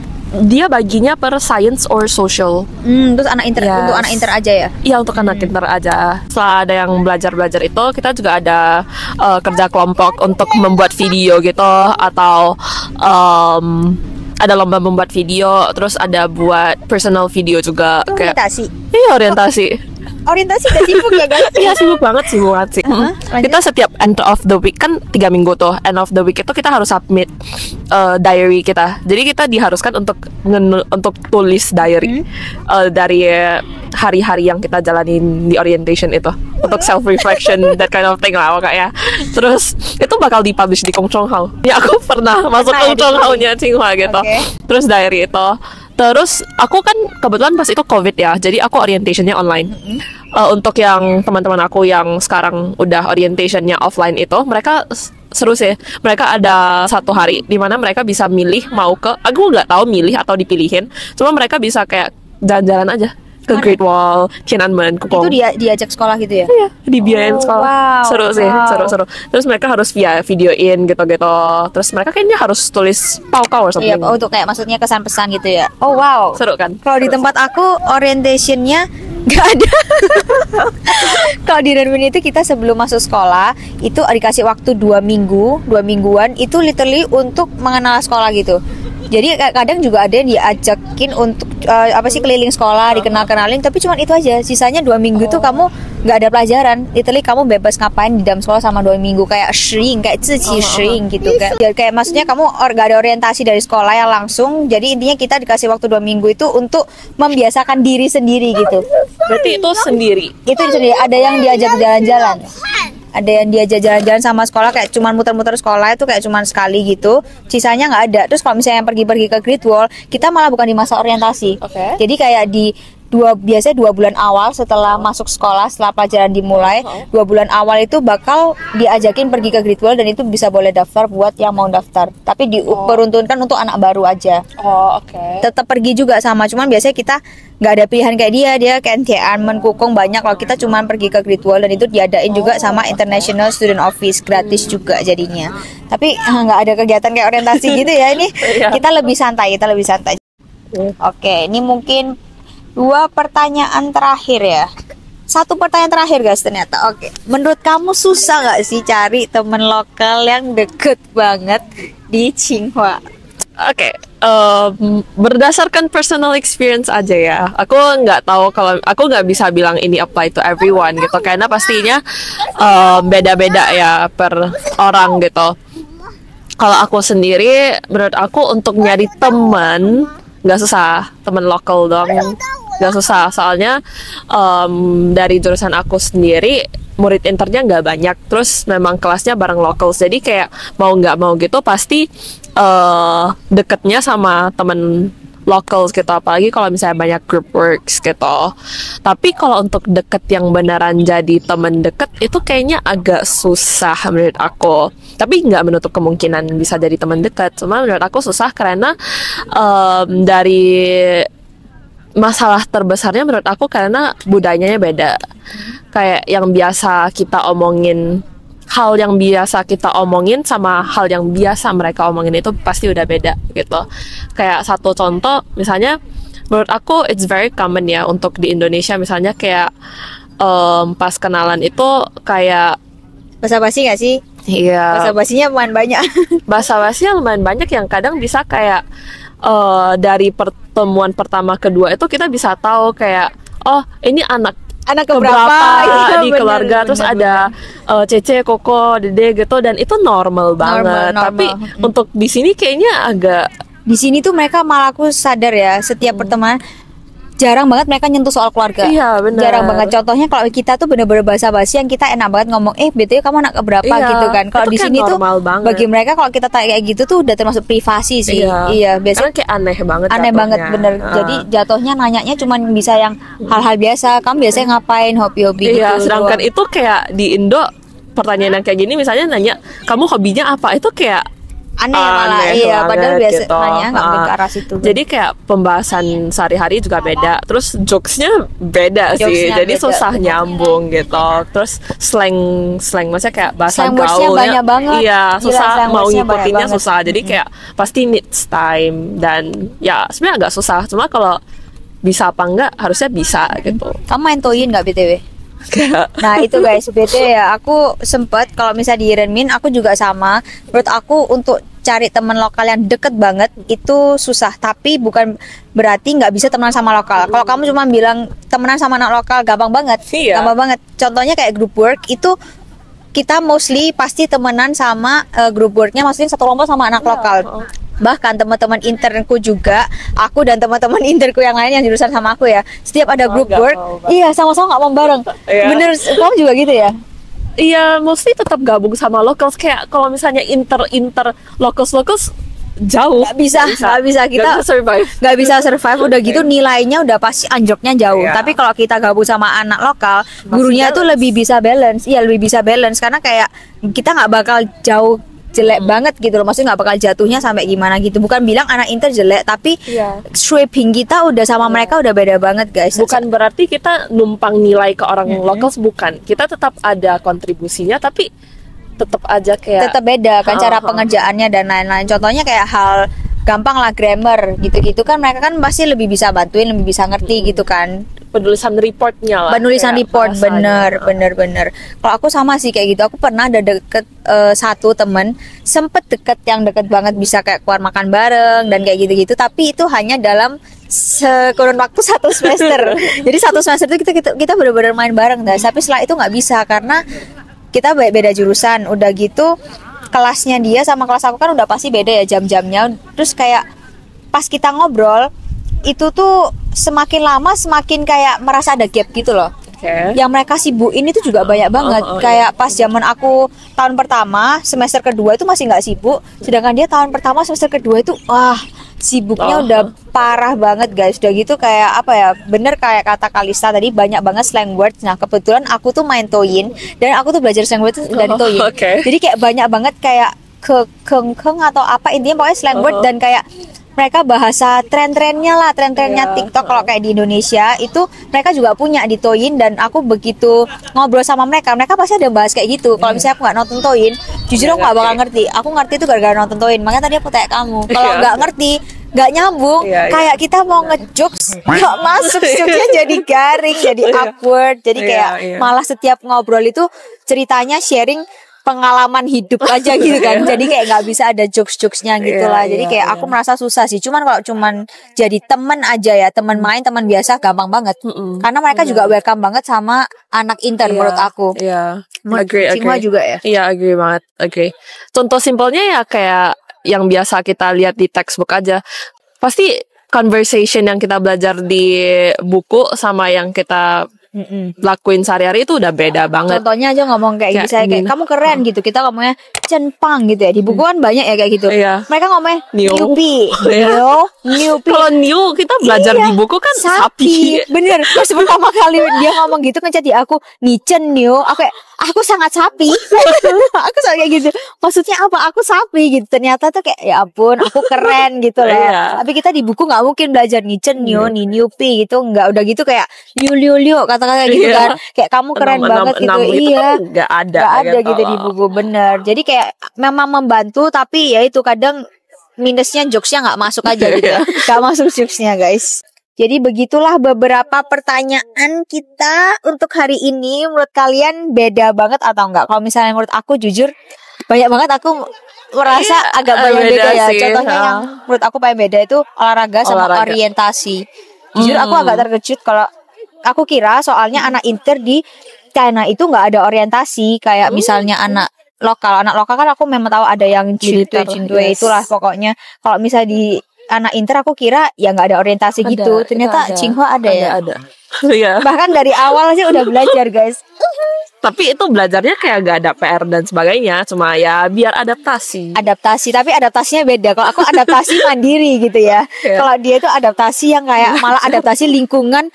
B: Dia baginya per science or social.
A: Terus anak inter
B: Yes.
A: untuk anak inter aja ya?
B: Iya, untuk anak inter aja. Setelah ada yang belajar-belajar itu, kita juga ada kerja kelompok untuk membuat video gitu, atau ada lomba membuat video, terus ada buat personal video juga.
A: Itu
B: Kayak
A: orientasi.
B: iya, orientasi.
A: Orientasi gak sibuk ya guys?
B: Iya, sibuk banget sih.
A: lanjut.
B: Kita setiap end of the week kan 3 minggu tuh. End of the week itu kita harus submit diary kita. Jadi kita diharuskan untuk tulis diary dari hari-hari yang kita jalanin di orientation itu, untuk self reflection that kind of thing lah pokoknya. Terus itu bakal dipublish di Kong Chong Hao. Ya, aku pernah masuk
A: ya,
B: Kong Chong Hao-nya Tsinghua gitu.
A: Oke.
B: Terus diary itu. Terus aku kan kebetulan pas itu COVID ya, jadi aku orientationnya online. Untuk yang teman-teman aku yang sekarang udah orientationnya offline itu, mereka seru sih. Mereka ada satu hari di mana mereka bisa milih mau ke, aku nggak tahu milih atau dipilihin, cuma mereka bisa kayak jalan-jalan aja ke Great Wall, Tiananmen,
A: Itu
B: Kukong.
A: diajak sekolah gitu ya?
B: Iya, dibiayain
A: Oh,
B: sekolah.
A: wow,
B: Seru sih,
A: wow.
B: seru. Terus mereka harus via videoin gitu-gitu. Terus mereka kayaknya harus tulis pau-kau or
A: Iya,
B: something.
A: untuk kayak maksudnya kesan-pesan gitu ya. Oh wow.
B: Seru kan?
A: Kalau di tempat aku orientationnya nggak ada. Kalau di Renmin itu kita sebelum masuk sekolah itu dikasih waktu 2 mingguan itu literally untuk mengenal sekolah gitu. Jadi kadang juga ada yang diajakin untuk keliling sekolah, dikenal-kenalin, tapi cuma itu aja. Sisanya 2 minggu tuh kamu nggak ada pelajaran. Literally kamu bebas ngapain di dalam sekolah sama 2 minggu, kayak shring, kayak cici shring gitu kan. Ya, kayak maksudnya kamu nggak ada orientasi dari sekolah yang langsung. Jadi intinya kita dikasih waktu 2 minggu itu untuk membiasakan diri sendiri gitu.
B: Berarti itu sendiri.
A: Itu sendiri. Ada yang diajak jalan-jalan. Ada yang diajak jalan-jalan sama sekolah, kayak cuman muter-muter sekolah itu kayak cuman sekali gitu. Sisanya nggak ada. Terus kalau misalnya yang pergi-pergi ke Great Wall, kita malah bukan di masa orientasi.
B: Oke.
A: Jadi kayak biasanya 2 bulan awal setelah masuk sekolah, setelah pelajaran dimulai, 2 bulan awal itu bakal diajakin pergi ke Great Wall, dan itu bisa boleh daftar buat yang mau daftar. Tapi diperuntukkan untuk anak baru aja.
B: Oh, oke.
A: Tetap pergi juga sama, cuman biasanya kita nggak ada pilihan kayak dia kayak Tiananmen, Kukong banyak. Kalau kita cuman pergi ke Great Wall, dan itu diadain juga sama International Student Office, gratis juga jadinya. Tapi nggak ada kegiatan kayak orientasi gitu ya. Ini kita lebih santai. Oke, ini mungkin 2 pertanyaan terakhir ya. 1 pertanyaan terakhir guys ternyata. Oke, menurut kamu susah nggak sih cari temen lokal yang deket banget di Tsinghua?
B: Oke, berdasarkan personal experience aja ya. Aku nggak tahu, kalau aku nggak bisa bilang ini apply to everyone gitu, karena pastinya beda-beda ya per orang gitu. Kalau aku sendiri, menurut aku untuk nyari teman nggak susah, teman lokal dong. Nggak susah, soalnya dari jurusan aku sendiri murid internya nggak banyak, terus memang kelasnya bareng locals, jadi kayak mau nggak mau gitu pasti deketnya sama temen locals gitu, apalagi kalau misalnya banyak group works gitu. Tapi kalau untuk deket yang beneran jadi temen deket itu kayaknya agak susah menurut aku. Tapi nggak menutup kemungkinan bisa jadi temen deket, cuma menurut aku susah karena dari masalah terbesarnya menurut aku karena budayanya beda. Kayak yang biasa kita omongin, hal yang biasa kita omongin sama hal yang biasa mereka omongin itu pasti udah beda gitu. Kayak satu contoh misalnya, menurut aku it's very common ya untuk di Indonesia, misalnya kayak pas kenalan itu kayak
A: Basa-basi nggak sih?
B: iya,
A: Basa-basinya lumayan banyak.
B: basa-basinya lumayan banyak yang kadang bisa kayak dari pertemuan pertama kedua itu kita bisa tahu kayak, oh ini anak keberapa
A: Iya,
B: di
A: bener,
B: keluarga, terus
A: bener.
B: ada Cece, Koko, Dede gitu, dan itu normal banget.
A: Normal.
B: Tapi untuk di sini kayaknya agak
A: Di sini tuh mereka malah, aku sadar ya, setiap pertemanan jarang banget mereka nyentuh soal keluarga.
B: Iya, benar.
A: Jarang banget. Contohnya kalau kita tuh bener-bener basa-basi yang kita enak banget ngomong, BTW kamu anak keberapa
B: Iya,
A: gitu kan. Kalau
B: itu
A: di
B: kan
A: sini tuh
B: normal banget.
A: bagi mereka kalau kita tanya kayak gitu tuh udah termasuk privasi sih. Iya,
B: karena
A: biasanya
B: kayak aneh banget
A: aneh
B: jatuhnya.
A: banget bener. Jadi jatuhnya nanyanya cuman bisa yang hal-hal biasa. Kamu biasanya ngapain, hobi-hobi
B: iya,
A: gitu.
B: sedangkan
A: doang.
B: itu kayak di Indo pertanyaan yang kayak gini, misalnya nanya kamu hobinya apa, itu kayak
A: aneh malah.
B: aneh
A: Iya, padahal
B: banget
A: biasa
B: gitu.
A: nanya nggak mungkin ke arah situ.
B: Jadi kayak pembahasan sehari-hari juga beda. Terus jokesnya beda sih.
A: Jokesnya
B: Jadi
A: beda,
B: susah
A: betul.
B: nyambung gitu. Terus slang maksudnya kayak bahasa
A: Slang words-nya
B: gaulnya
A: banyak banget.
B: iya,
A: Gila,
B: susah
A: slang
B: mau
A: words-nya
B: ngikutinnya
A: banyak banget.
B: susah. Jadi kayak pasti needs time dan ya sebenarnya agak susah. Cuma kalau bisa apa enggak harusnya bisa gitu.
A: Kamu main Toyin nggak BTW?
B: Kayak
A: Nah itu guys, BTW ya, aku sempet kalau misalnya di Renmin, aku juga sama. Menurut aku untuk cari teman lokal yang deket banget itu susah. Tapi bukan berarti nggak bisa temenan sama lokal. Kalau kamu cuma bilang temenan sama anak lokal, gampang banget.
B: Iya.
A: Gampang banget. Contohnya kayak group work itu kita mostly pasti temenan sama group worknya, maksudnya satu kelompok sama anak lokal. Bahkan teman-teman internku juga, aku dan teman-teman internku yang lain yang jurusan sama aku ya, setiap ada group
B: nggak
A: work,
B: mau
A: iya sama-sama nggak mau bareng.
B: Iya.
A: Bener, kamu juga gitu ya?
B: iya, mostly tetap gabung sama locals. Kayak kalau misalnya inter locals jauh.
A: Nggak bisa kita
B: Nggak bisa survive.
A: nggak bisa survive. Udah gitu nilainya udah pasti anjloknya jauh.
B: Iya.
A: Tapi kalau kita gabung sama anak lokal, gurunya tuh lebih bisa balance. Iya, lebih bisa balance karena kayak kita nggak bakal jauh jelek banget gitu loh, maksudnya nggak bakal jatuhnya sampai gimana gitu. Bukan bilang anak inter jelek, tapi
B: Iya.
A: shaping kita udah sama mereka udah beda banget guys.
B: Bukan berarti kita numpang nilai ke orang locals, bukan. Kita tetap ada kontribusinya, tapi tetap aja kayak
A: tetap beda kan cara pengerjaannya dan lain-lain. Contohnya kayak hal gampang lah, grammar gitu-gitu kan mereka kan pasti lebih bisa bantuin, lebih bisa ngerti gitu kan.
B: penulisan reportnya lah.
A: Penulisan
B: Kayak
A: report
B: bahasanya.
A: bener. Kalau aku sama sih kayak gitu. Aku pernah ada deket satu temen, sempet yang deket banget, bisa kayak keluar makan bareng dan kayak gitu-gitu. Tapi itu hanya dalam kurun waktu 1 semester. Jadi 1 semester itu kita benar-benar main bareng guys. Tapi setelah itu nggak bisa karena kita beda jurusan. Udah gitu kelasnya dia sama kelas aku kan udah pasti beda ya jam-jamnya. Terus kayak pas kita ngobrol itu tuh semakin lama semakin kayak merasa ada gap gitu loh.
B: Oke.
A: Yang mereka sibukin itu juga banyak banget. Kayak pas zaman aku tahun pertama, semester kedua itu masih nggak sibuk. Sedangkan dia tahun pertama, semester kedua itu wah sibuknya udah parah banget guys. Udah gitu kayak apa ya, bener kayak kata Kalista tadi, banyak banget slang words. Nah kebetulan aku tuh main Toyin dan aku tuh belajar slang words dari Toyin.
B: Oke.
A: Jadi kayak banyak banget kayak kekeng atau apa, intinya pokoknya slang word. Dan kayak mereka bahasa tren-trennya lah, tren-trennya TikTok kalau kayak di Indonesia itu mereka juga punya di Toyin. Dan aku begitu ngobrol sama mereka pasti ada bahas kayak gitu. Kalau misalnya aku nggak nonton Toyin, jujur aku nggak bakal ngerti. Aku ngerti itu gara-gara nonton Toyin. Makanya tadi aku tanya kamu, kalau nggak ngerti, nggak nyambung, kayak kita mau ngejokes nggak masuk, jokesnya jadi garing, jadi awkward, jadi kayak malah setiap ngobrol itu ceritanya sharing pengalaman hidup aja gitu kan. Jadi kayak nggak bisa ada jokes-jokesnya gitu lah. Jadi kayak aku merasa susah sih. Cuman kalau cuman jadi temen aja ya, temen main, teman biasa, gampang banget. Karena mereka juga welcome banget sama anak intern menurut aku.
B: Iya.
A: Menurut
B: Agree.
A: Cinghua juga ya.
B: Iya, agree banget. Agree. Contoh simpelnya ya kayak yang biasa kita lihat di textbook aja. Pasti conversation yang kita belajar di buku sama yang kita lakuin sehari-hari itu udah beda banget.
A: Contohnya aja ngomong kayak gitu, saya kayak kamu keren gitu, kita ngomongnya cenpang gitu ya. Di buku kan banyak ya kayak gitu.
B: Iya.
A: Mereka ngomongnya
B: New.
A: newbie, newbie.
B: Kalau new kita belajar di buku kan sapi.
A: Bener. Terus pertama kali dia ngomong gitu kan jadi aku nicen new, aku sangat sapi. Aku sangat kayak gitu. Maksudnya apa? Aku sapi gitu. Ternyata tuh kayak ya ampun, aku keren gitu loh.
B: Iya.
A: Tapi kita di buku nggak mungkin belajar nicen new, newbie gitu. Nggak, udah gitu kayak liu kata-kata gitu kan. Kayak kamu keren banget gitu. Iya.
B: Nggak ada.
A: Nggak ada gitu di buku, bener. Jadi kayak memang membantu, tapi ya itu kadang minusnya jokesnya nggak masuk aja gitu ya. Nggak masuk jokesnya guys. Jadi begitulah beberapa pertanyaan kita untuk hari ini. Menurut kalian beda banget atau enggak? Kalau misalnya menurut aku jujur banyak banget, aku merasa agak banyak beda ya.
B: sih.
A: Contohnya yang menurut aku paling beda itu olahraga sama orientasi. Jujur aku agak terkejut kalau aku kira soalnya anak inter di China itu nggak ada orientasi kayak misalnya anak lokal kan aku memang tahu ada yang
B: Militer,
A: Cintue
B: yes.
A: itulah pokoknya. Kalau misalnya di anak inter aku kira ya nggak ada orientasi gitu. Ternyata Chinghua ada ya.
B: Ada. Iya.
A: Bahkan dari awal sih udah belajar guys.
B: Tapi itu belajarnya kayak gak ada PR dan sebagainya. Cuma ya biar adaptasi.
A: Tapi adaptasinya beda. Kalau aku adaptasi mandiri gitu ya. Kalau dia itu adaptasi yang kayak malah adaptasi lingkungan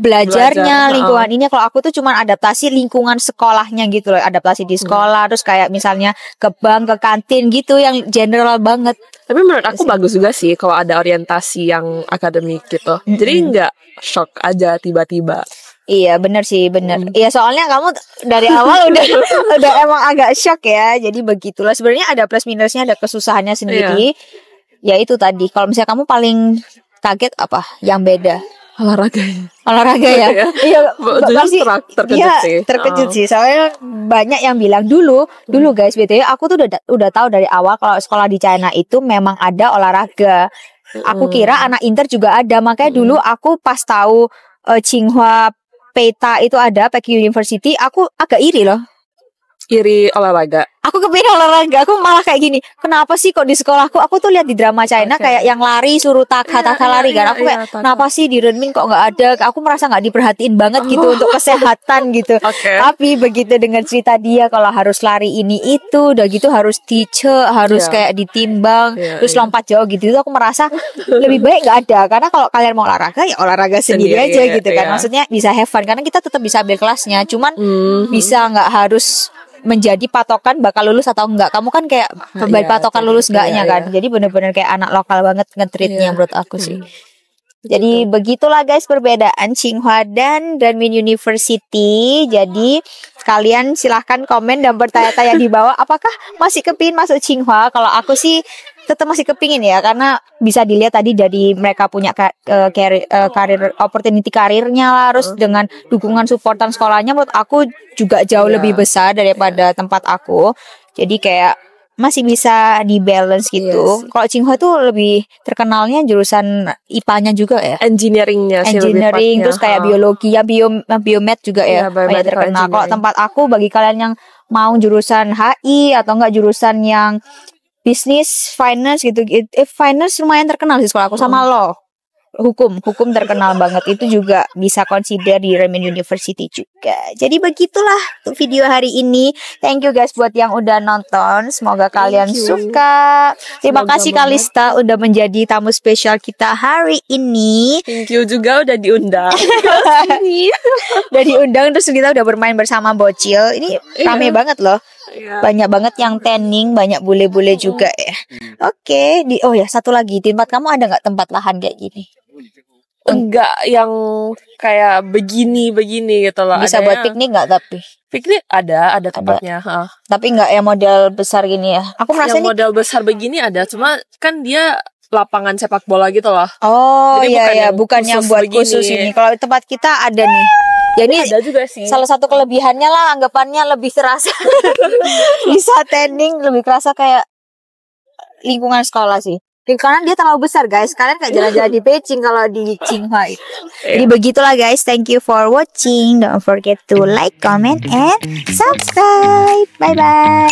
A: belajarnya,
B: Belajar,
A: lingkungan ini. Kalau aku tuh cuman adaptasi lingkungan sekolahnya gitu loh, adaptasi di sekolah, terus kayak misalnya ke bank, ke kantin gitu, yang general banget.
B: Tapi menurut aku bagus juga sih kalau ada orientasi yang akademik gitu. Jadi nggak shock aja tiba-tiba.
A: Iya bener sih, bener. Iya soalnya kamu dari awal udah emang agak shock ya. Jadi begitulah. Sebenarnya ada plus minusnya, ada kesusahannya sendiri. Ya itu tadi. Kalau misalnya kamu paling kaget apa yang beda? Olahraga ya. Iya pasti
B: terkejut
A: iya,
B: sih.
A: terkejut sih. Soalnya banyak yang bilang dulu guys, BTW aku tuh udah tahu dari awal kalau sekolah di China itu memang ada olahraga. Aku kira anak Inter juga ada. Makanya dulu aku pas tahu Tsinghua Peita itu ada Peking University, aku agak iri loh.
B: Iri olahraga.
A: Aku kepingin olahraga, aku malah kayak gini. Kenapa sih kok di sekolahku? Aku tuh lihat di drama China kayak yang lari suruh taka lari kan. Aku kayak kenapa sih di Renmin kok nggak ada? Aku merasa nggak diperhatiin banget gitu untuk kesehatan gitu. Tapi begitu dengan cerita dia kalau harus lari ini itu, udah gitu harus dicek, harus kayak ditimbang, terus lompat jauh gitu. Itu aku merasa lebih baik nggak ada. Karena kalau kalian mau olahraga ya olahraga sendiri aja gitu kan. Maksudnya bisa have fun karena kita tetap bisa ambil kelasnya. Cuman bisa nggak harus menjadi patokan bakal lulus atau enggak. Kamu kan kayak patokan lulus enggaknya kan. Jadi bener-bener kayak anak lokal banget nge-treatnya menurut aku sih. Jadi begitulah guys perbedaan Tsinghua dan Renmin University. Jadi kalian silahkan komen dan bertanya-tanya di bawah. Apakah masih kepingin masuk Tsinghua? Kalau aku sih tetap masih kepingin ya, karena bisa dilihat tadi dari mereka punya karir opportunity karirnya lah, terus dengan dukungan supportan sekolahnya menurut aku juga jauh lebih besar daripada tempat aku. Jadi kayak masih bisa di balance gitu. Kalau Tsinghua tuh lebih terkenalnya jurusan IPA-nya juga ya.
B: Engineering-nya sih
A: Engineering, terus kayak biologi, ya biomed juga ya, banyak terkenal. Kalau tempat aku bagi kalian yang mau jurusan HI atau enggak jurusan yang bisnis, finance gitu. Finance lumayan terkenal di sekolah aku, sama law. Hukum terkenal banget. Itu juga bisa consider di Renmin University juga. Jadi begitulah untuk video hari ini. Thank you guys buat yang udah nonton. Semoga kalian suka. Terima kasih Kalista udah menjadi tamu spesial kita hari ini.
B: Thank you juga udah diundang.
A: Udah diundang, terus kita udah bermain bersama bocil. Ini rame banget loh. Banyak banget yang tanning, banyak bule-bule juga ya. Oke, oh ya satu lagi, di tempat kamu ada nggak tempat lahan kayak gini?
B: Enggak yang kayak begini gitu loh.
A: Bisa buat piknik nggak tapi?
B: Piknik ada tempatnya.
A: Tapi nggak yang model besar gini ya. Aku merasa
B: yang model besar begini ada, cuma kan dia lapangan sepak bola gitu loh.
A: Oh iya, bukan yang buat begini. Khusus ini. Kalau tempat kita ada nih. Jadi
B: ada juga sih.
A: Salah satu kelebihannya lah, anggapannya lebih terasa. Bisa tanning, lebih kerasa kayak lingkungan sekolah sih. Karena dia terlalu besar guys. Kalian kayak jalan-jalan di Beijing kalau di Tsinghua itu. Jadi begitulah guys. Thank you for watching. Don't forget to like, comment, and subscribe. Bye bye.